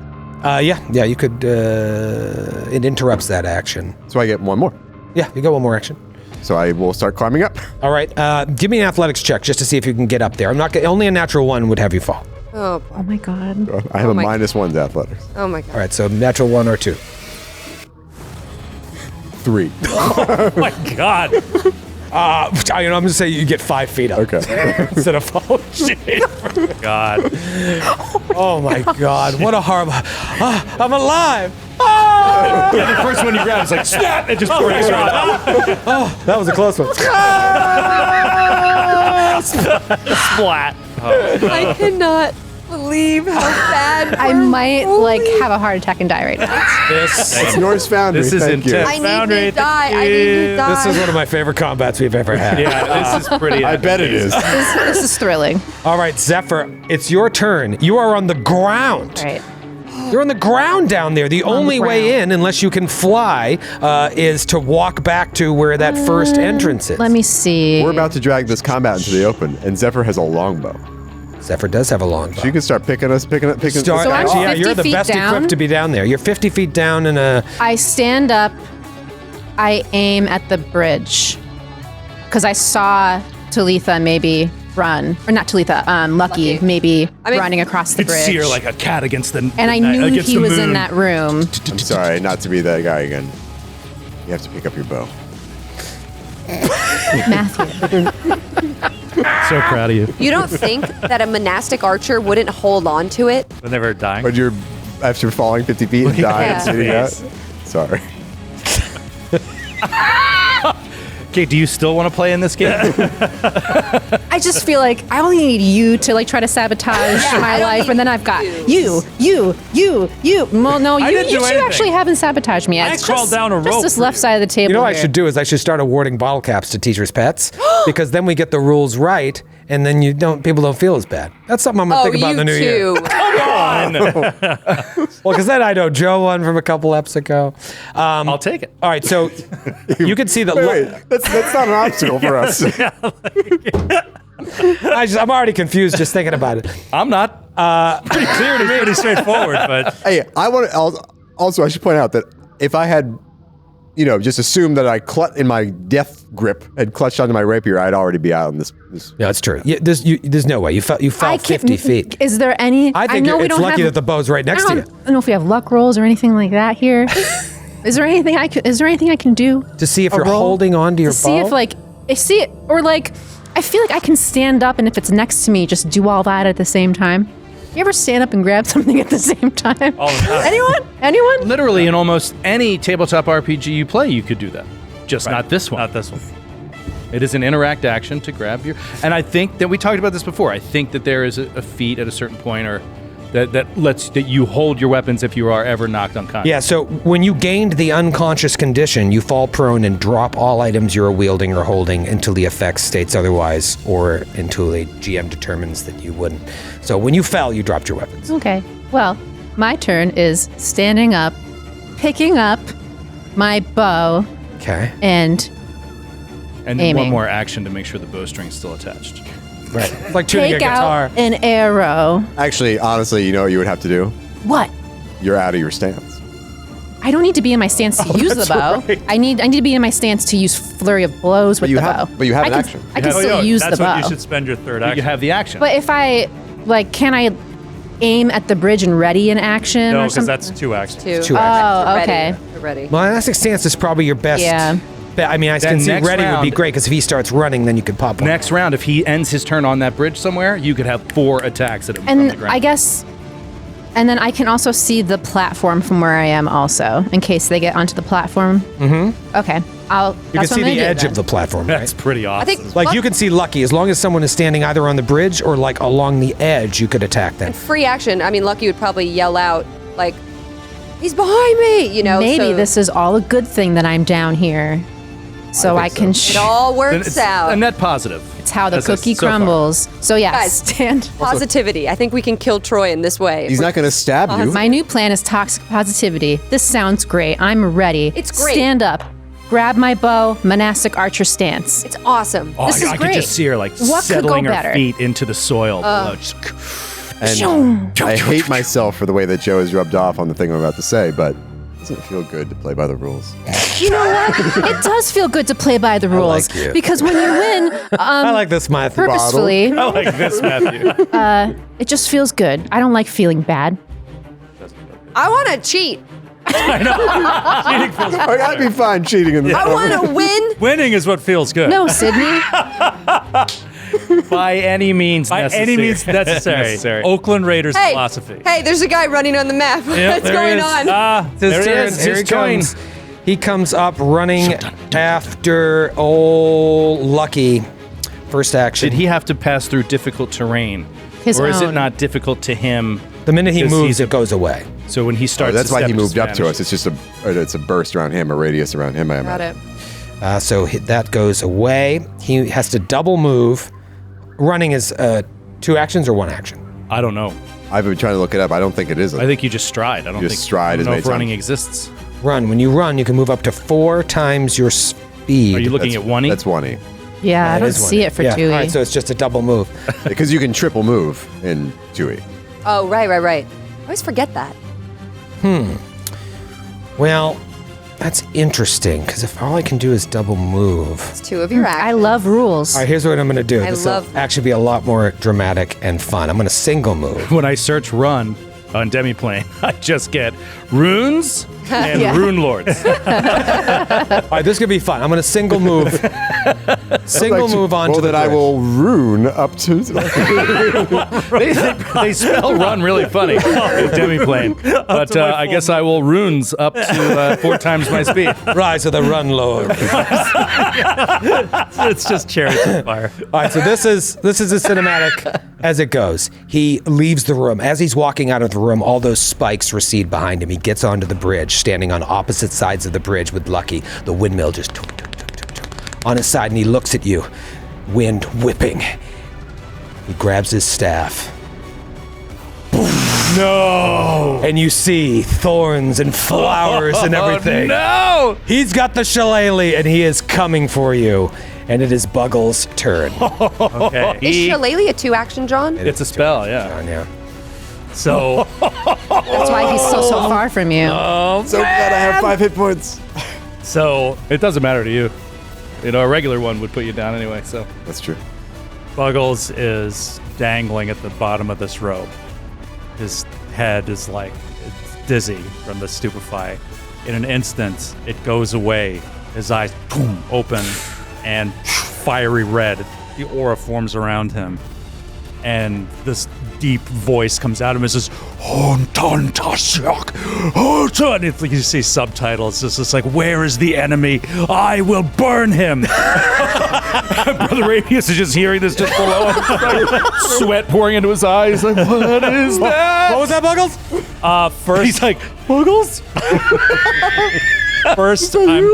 yeah. You could. It interrupts that action. So I get one more. Yeah, you got one more action. So I will start climbing up. All right. Give me an athletics check just to see if you can get up there. I'm not. Only a natural 1 would have you fall. Oh, Oh my god. I have a my- -1 to athletics. oh my god. All right. So natural 1 or 2. 3. Oh my God. I'm gonna say you get 5 feet up. Okay. Instead of falling. God. Oh my God! What a horrible! I'm alive! Yeah, the first one you grab is like snap. It just breaks right out. That was a close one. Splat. I cannot believe how bad. I might like have a heart attack and die right now. It's Norse Foundry. This is Thank you. intense. I need Foundry, to die. I need to die. This is one of my favorite combats we've ever had. Yeah, this is pretty. I bet it is. This is thrilling. All right, Zephyr, it's your turn. You are on the ground. Right. You're on the ground down there. The only way ground. in, unless you can fly, is to walk back to where that first entrance is. Let me see. We're about to drag this combat into the open, and Zephyr has a longbow. Zephyr does have a long bow. So you can start picking. Start, So I'm actually, yeah, 50 you're the feet best down. equipped to be down there. You're 50 feet down in a. I stand up. I aim at the bridge because I saw Talitha maybe run, or not Talitha, Lucky maybe running across the You'd bridge. see her like a cat against the and I knew against he the was in moon. that room. I'm sorry, not to be that guy again. You have to pick up your bow. Matthew. So proud of you. You don't think that a monastic archer wouldn't hold on to it? When they were dying. But you're after falling 50 feet and dying and sitting out. Sorry. Okay, do you still want to play in this game? I just feel like I only need you to like try to sabotage my life, and then I've got you. Well, no, you didn't do two anything. actually haven't sabotaged me. I It's crawled just, down a just rope this for left you. side of the table. You know what I here. should do is I should start awarding bottle caps to teachers' pets because then we get the rules right, and then people don't feel as bad. That's something I'm gonna think about in the new year. Well, because then I know Joe won from a couple eps ago. I'll take it. All right, so you can see that. Wait, that's not an obstacle for us. I'm already confused just thinking about it. I'm not. Pretty clear to me. Pretty straightforward, but Hey, I want to also I should point out that if I had, just assumed that I in my death grip had clutched onto my rapier, I'd already be out on this. Yeah, that's true. There's no way you fell I can't- 50 feet. Is there any? I think know we it's don't lucky have, that the bow's right next to I you. don't know if we have luck rolls or anything like that here. Is there anything I can do To see if A you're roll? holding on to your to see bow. if I feel like I can stand up, and if it's next to me, just do all that at the same time. You ever stand up and grab something at the same time? all the time. Anyone? Literally, in almost any tabletop RPG you play, you could do that. Just not this one. Not this one. It is an interact action to grab your. And I think that we talked about this before. I think that there is a feat at a certain point, or that you hold your weapons if you are ever knocked unconscious. Yeah, so when you gained the unconscious condition, you fall prone and drop all items you're wielding or holding until the effect states otherwise, or until a GM determines that you wouldn't. So when you fell, you dropped your weapons. Okay. Well, my turn is standing up, picking up my bow, Okay. and And then one aiming. more action to make sure the bowstring's still attached. Right. It's like tuning a take guitar. out an arrow. Actually, honestly, you know what you would have to do? What? You're out of your stance. I don't need to be in my stance to use the bow. I need to be in my stance to use flurry of blows with you the have- bow. but you have I an can, action. I can still use the That's bow. what you should spend your third action. You have the action. But if I can I aim at the bridge and ready an action? No, or because something? that's 2 actions. Two actions. Oh, Ready. okay. Ready. Well, elastic stance is probably your best. Yeah. I mean, I Then can see next ready would be round- great because if he starts running, then you could pop one. Next round, if he ends his turn on that bridge somewhere, you could have 4 attacks at him from the And ground. I guess, and then I can also see the platform from where I am also, in case they get onto the platform. Mm-hmm. Okay. You can see the edge of the platform, right? That's pretty awesome. I think Like you can see Lucky as long as someone is standing either on the bridge or like along the edge, you could attack them. free action. I mean, Lucky would probably yell out like, "He's behind me!" You know. Maybe so this is all a good thing that I'm down here. So I can It all Then works it's out. a net positive. it's how the That's it, cookie so far. crumbles. So yeah, Guys. stand. Positivity. I think we can kill Troy in this way. He's not going to stab you. My new plan is toxic positivity. This sounds great. I'm ready. It's great. Stand up. Grab my bow. Monastic archer stance. It's awesome. Oh, This is I great. could just see her like What could go settling her better? feet into the soil. below. Just- And I hate myself for the way that Joe is rubbed off on the thing I'm about to say, but it doesn't feel good to play by the rules. You know what? It does feel good to play by the rules like you. because when you win I like this Matthew. purposefully, I like this, Matthew. it just feels good. I don't like feeling bad. I want to cheat. I'd be fine cheating in this. I want to win. Winning is what feels good. No, Sydney. By any means By necessary. any means necessary. Oakland Raiders Hey, philosophy. hey, there's a guy running on the map. What's there going he is. on? It's his There he turn. is. Here His he coin. comes. He comes up running after old Lucky. First action. Did he have to pass through difficult terrain? His or is it own. not difficult to him? The minute he Because moves, he's it goes away. So when he Oh, starts, that's to why step, he it moved just up to us. vanishes. It's a burst around him, a radius around him. I Got imagine. it. So that goes away. He has to double move. Running is 2 actions or 1 action? I don't know. I've been trying to look it up. I don't think it is. I think you just stride. I don't You think just stride I don't as know many if running times. exists. Run. When you run, you can move up to 4 times your speed. Are you looking at one? That's 1E. Yeah, I It don't is one see hit. it for yeah. Dewey. All right, so it's just a double move. Because you can triple move in Dewey. Oh, right. I always forget that. Well, that's interesting because if all I can do is double move. It's 2 of your actions. I love rules. All right, here's what I'm going to do. I This will love- actually be a lot more dramatic and fun. I'm going to single move. When I search run on Demiplane, I just get runes and Yeah. rune lords. All right, this is going to be fun. I'm going to single move. Single move onto Well, the then I bridge. will rune up to. they spell run really funny in Demiplane. But I guess I will runes up to 4 times my speed. Rise of the Run Lord. It's just chariots of fire. All right, so this is a cinematic as it goes. He leaves the room. As he's walking out of the room, all those spikes recede behind him. He gets onto the bridge, standing on opposite sides of the bridge with Lucky. The windmill just tuk, tuk, tuk, tuk, tuk, on his side, and he looks at you, wind whipping. He grabs his staff. No! And you see thorns and flowers and everything. No! He's got the shillelagh, and he is coming for you. And it is Buggles' turn. Okay. Is Shillelagh a 2-action, John? It's a spell, yeah. Yeah. So That's why he's so far from you. So glad I have 5 hit points. so It doesn't matter to you. You know, a regular one would put you down anyway, so. That's true. Buggles is dangling at the bottom of this rope. His head is like it's dizzy from the stupefy. In an instant, it goes away. His eyes boom, open and fiery red. The aura forms around him. And this deep voice comes out of him and says, and it's like you see subtitles. It's just like, where is the enemy? I will burn him. Brother Radius is just hearing this just below him. Sweat pouring into his eyes. Like, what is that? What was that, Buggles? First, He's like, Buggles? First, I'm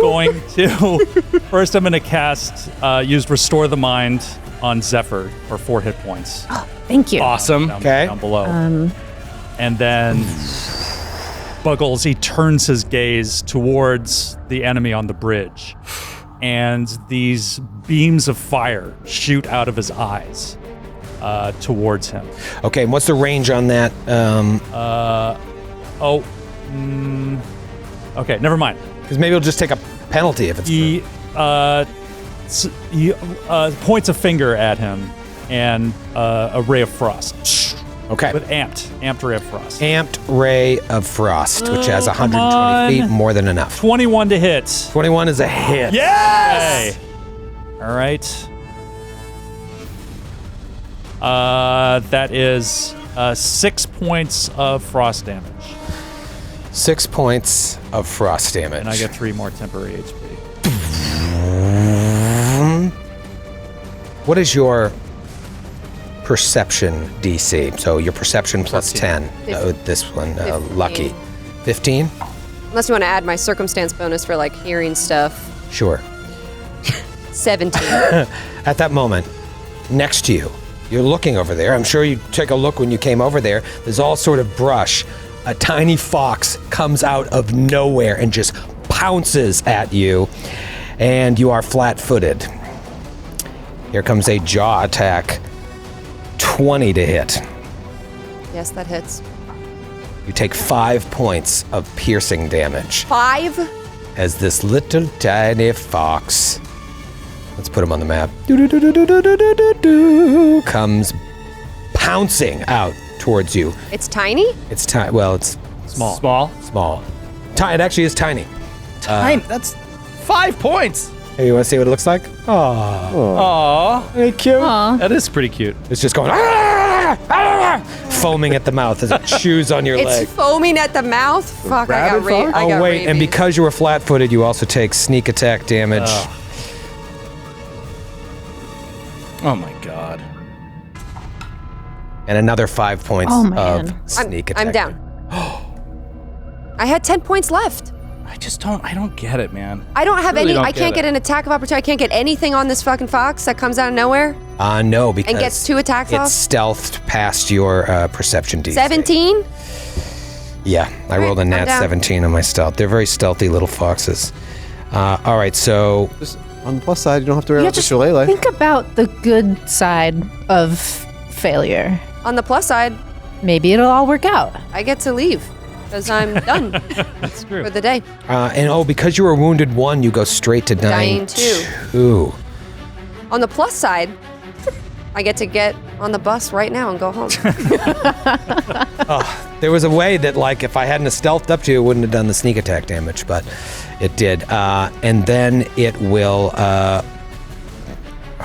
going to cast use Restore the Mind on Zephyr for 4 hit points. Thank you. Awesome. Down below. And then Buggles, he turns his gaze towards the enemy on the bridge. And these beams of fire shoot out of his eyes towards him. Okay, and what's the range on that? Okay, never mind. Because maybe he'll just take a penalty if it's. He points a finger at him and a ray of frost. Okay. With amped ray of frost. Amped Ray of Frost, which has come 120 feet, on. more than enough. 21 to hit. 21 is a hit. Yes! All right. That is 6 points of frost damage. 6 points of frost damage. And I get 3 more temporary HP. What is your perception DC? So your perception plus 10. This one, 15. Lucky. 15? Unless you want to add my circumstance bonus for like hearing stuff. Sure. 17. At that moment, next to you, you're looking over there. I'm sure you took a look when you came over there. There's all sort of brush. A tiny fox comes out of nowhere and just pounces at you, and you are flat-footed. Here comes a jaw attack. 20 to hit. Yes, that hits. You take 5 points of piercing damage 5? as this little tiny fox, let's put him on the map, comes pouncing out towards you. It's tiny? It's tiny. Well, it's Small. small. It actually is tiny. That's 5 points. Hey, you want to see what it looks like? Oh, Aw. hey, cute. Aw. That is pretty cute. It's just going foaming at the mouth as it chews on your It's leg. foaming at the mouth? Fuck, I got rabbit fox? I got Oh wait, and rabies. because you were flat-footed, you also take sneak attack damage. Oh my god. And another 5 points Oh, of man. sneak attack. I'm down. I had 10 points left. I don't get it, man. I don't have Really any. don't I can't get get an attack of opportunity. I can't get anything on this fucking fox that comes out of nowhere. No, because gets 2 attacks off? It's stealthed past your perception DC. 17? Yeah, I rolled a I'm nat down. 17 on my stealth. They're very stealthy little foxes. All right, so On the plus side, you don't have to worry about the just shillelagh. think about the good side of failure. On the plus side, Maybe it'll all work out. I get to leave because I'm done That's true. for the day. Because you were wounded 1, you go straight to dying, Dying 2. 2. On the plus side, I get to get on the bus right now and go home. There was a way that, like, if I hadn't have stealthed up to you, it wouldn't have done the sneak attack damage, but it did. And then it will...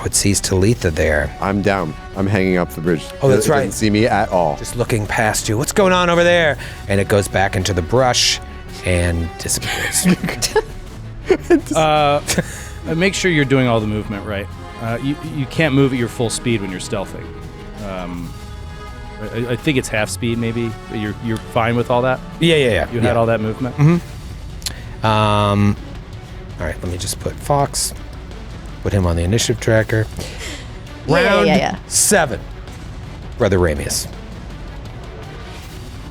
it sees Talitha there. I'm down. I'm hanging up the bridge. Oh, that's It right. doesn't see me at all. Just looking past you. What's going on over there? And it goes back into the brush and disappears. Make sure you're doing all the movement right. You can't move at your full speed when you're stealthing. I think it's half speed, maybe. You're fine with all that? Yeah. You had all that movement? All right, let me just put Fox. Put him on the initiative tracker. Round 7. Brother Ramius.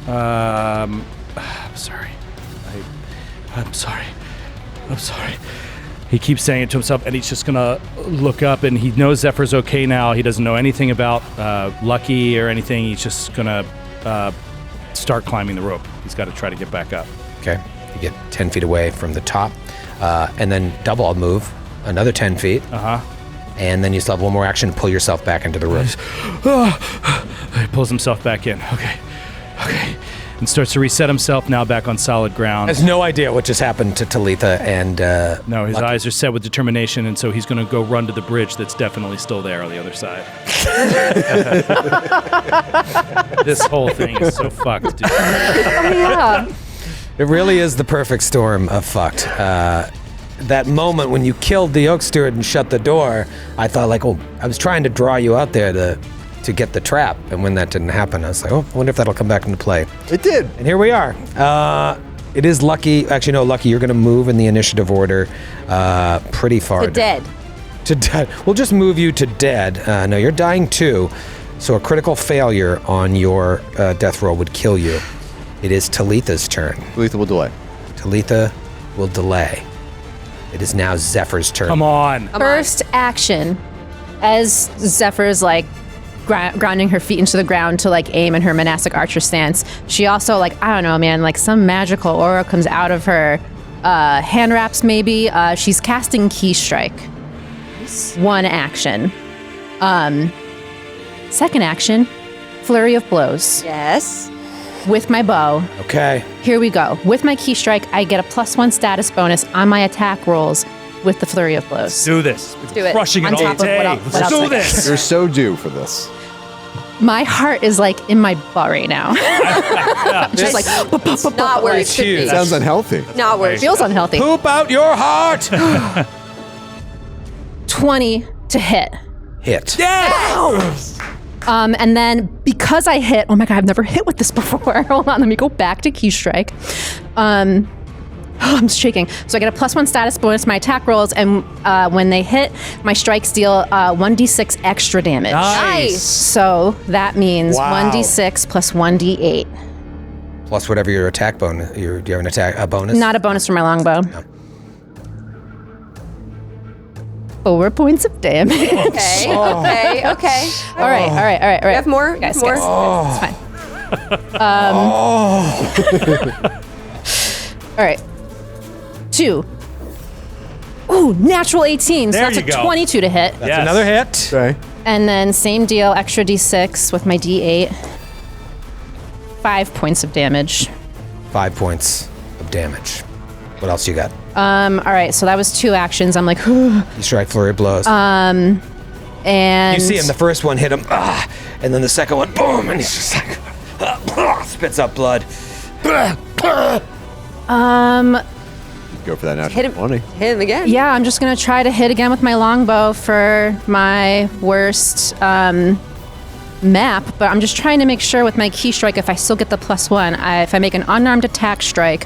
I'm sorry. I'm sorry. He keeps saying it to himself, and he's just gonna look up, and he knows Zephyr's okay now. He doesn't know anything about Lucky or anything. He's just gonna start climbing the rope. He's got to try to get back up. Okay, you get 10 feet away from the top, and then double move another 10 feet. And then you still have one more action to pull yourself back into the room. He pulls himself back in. Okay. And starts to reset himself, now back on solid ground. Has no idea what just happened to Talitha and No, his Lucky. eyes are set with determination, and so he's going to go run to the bridge that's definitely still there on the other side. This whole thing is so fucked, dude. Yeah. It really is the perfect storm of fucked. That moment when you killed the Oak Steward and shut the door, I thought, like, oh, I was trying to draw you out there to get the trap. And when that didn't happen, I was like, oh, I wonder if that'll come back into play. It did. And here we are. It is Lucky. Actually, no, Lucky, you're going to move in the initiative order pretty far. To dead. To dead. We'll just move you to dead. No, you're dying 2. So a critical failure on your death roll would kill you. It is Talitha's turn. Talitha will delay. Talitha will delay. It is now Zephyr's turn. Come on. First action, as Zephyr's like grounding her feet into the ground to like aim in her monastic archer stance, she also like, I don't know, man, like some magical aura comes out of her hand wraps maybe. She's casting Key Strike. One action. Second action, Flurry of Blows. Yes. With my bow. Okay. Here we go. With my Key Strike, I get a +1 status bonus on my attack rolls with the Flurry of Blows. Do this. Let's do it. Crushing it On all top of day. what else Let's I do got. this. You're so due for this. My heart is like in my butt right now. Just like Not where it should be. huge. Sounds unhealthy. Not where it should feels unhealthy. Poop out your heart! 20 to hit. Hit. And then because I hit, oh my god, I've never hit with this before. Hold on, let me go back to Key Strike. I'm shaking. So I get a +1 status bonus to my attack rolls, and when they hit, my strikes deal 1d6 extra damage. Nice. So that means Wow. 1d6 plus 1d8. Plus whatever your attack bonus. Do you have a bonus? Not a bonus for my longbow. No. 4 points of damage. Okay. All right. All right. You have more? Guys, more? It's fine. All right. 2. Ooh, natural 18. So There that's you a go. 22 to hit. That's another hit. Okay. And then same deal, extra d6 with my d8. 5 points of damage. 5 points of damage. What else you got? All right, so that was 2 actions. I'm like, You strike flurry of blows. and you see him. The first one hit him, and then the second one, boom, and he's just like spits up blood. Go for that natural Hit him. 20. Hit him again. yeah, I'm just gonna try to hit again with my longbow for my worst map, but I'm just trying to make sure with my Key Strike if I still get the +1. If I make an unarmed attack strike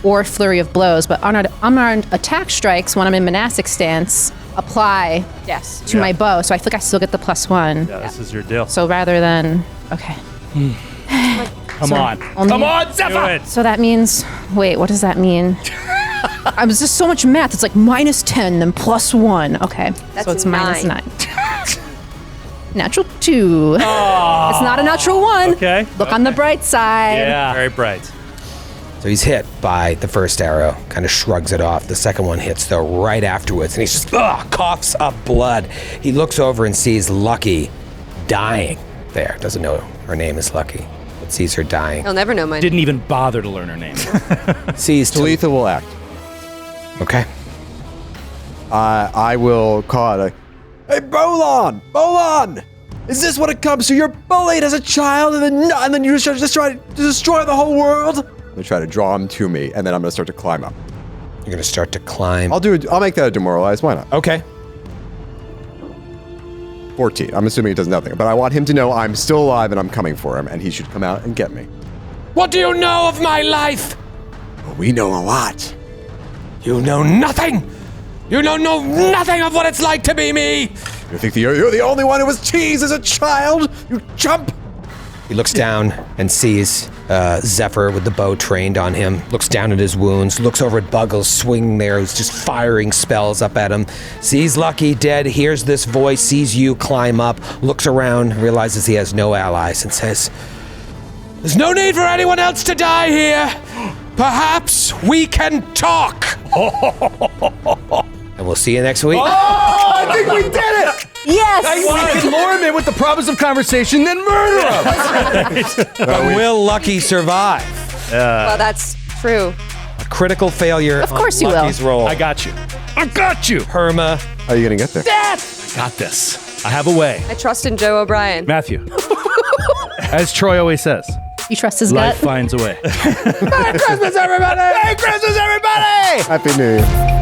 or flurry of blows, but unarmed attack strikes when I'm in monastic stance apply Yes. to my bow, so I feel like I still get the +1. Yeah, this is your deal. So rather than okay, Come on. only- Come on, Do Zephyr! it. so that means wait, what does that mean? I was just so much math. It's like -10, then +1. Okay. That's so it's nine. -9. Natural 2. It's not a natural 1. Okay. Look on the bright side. Yeah. Very bright. So he's hit by the first arrow, kind of shrugs it off. The second one hits, though, right afterwards, and he's just coughs up blood. He looks over and sees Lucky dying there. Doesn't know her name is Lucky, but sees her dying. He'll never know my name. Didn't even bother to learn her name. Sees Talitha will act. Okay. I will call it. Hey, Bolan! Bolan! Is this what it comes to? You're bullied as a child, and then you just try to destroy the whole world? I'm gonna try to draw him to me, and then I'm gonna start to climb up. You're gonna start to climb. I'll make that a demoralize. Why not? Okay. 14. I'm assuming it does nothing, but I want him to know I'm still alive and I'm coming for him, and he should come out and get me. What do you know of my life? Well, we know a lot. You know nothing. You don't know nothing of what it's like to be me. You think you're the only one who was teased as a child? You chump! He looks down and sees Zephyr with the bow trained on him, looks down at his wounds, looks over at Buggles swinging there, who's just firing spells up at him, sees Lucky dead, hears this voice, sees you climb up, looks around, realizes he has no allies, and says, "There's no need for anyone else to die here. Perhaps we can talk." And we'll see you next week. Oh, I think we did it! Yes! We can lure him in with the promise of conversation, then murder him! But will Lucky survive? Well, that's true. A critical failure Of course on you will. Lucky's roll. I got you. I got you. Perma. How are you gonna get there? Got this. I have a way. I trust in Joe O'Brien. Matthew. As Troy always says, You trust his life gut? finds a way. Merry Christmas, everybody! Merry Christmas, everybody! Happy New Year.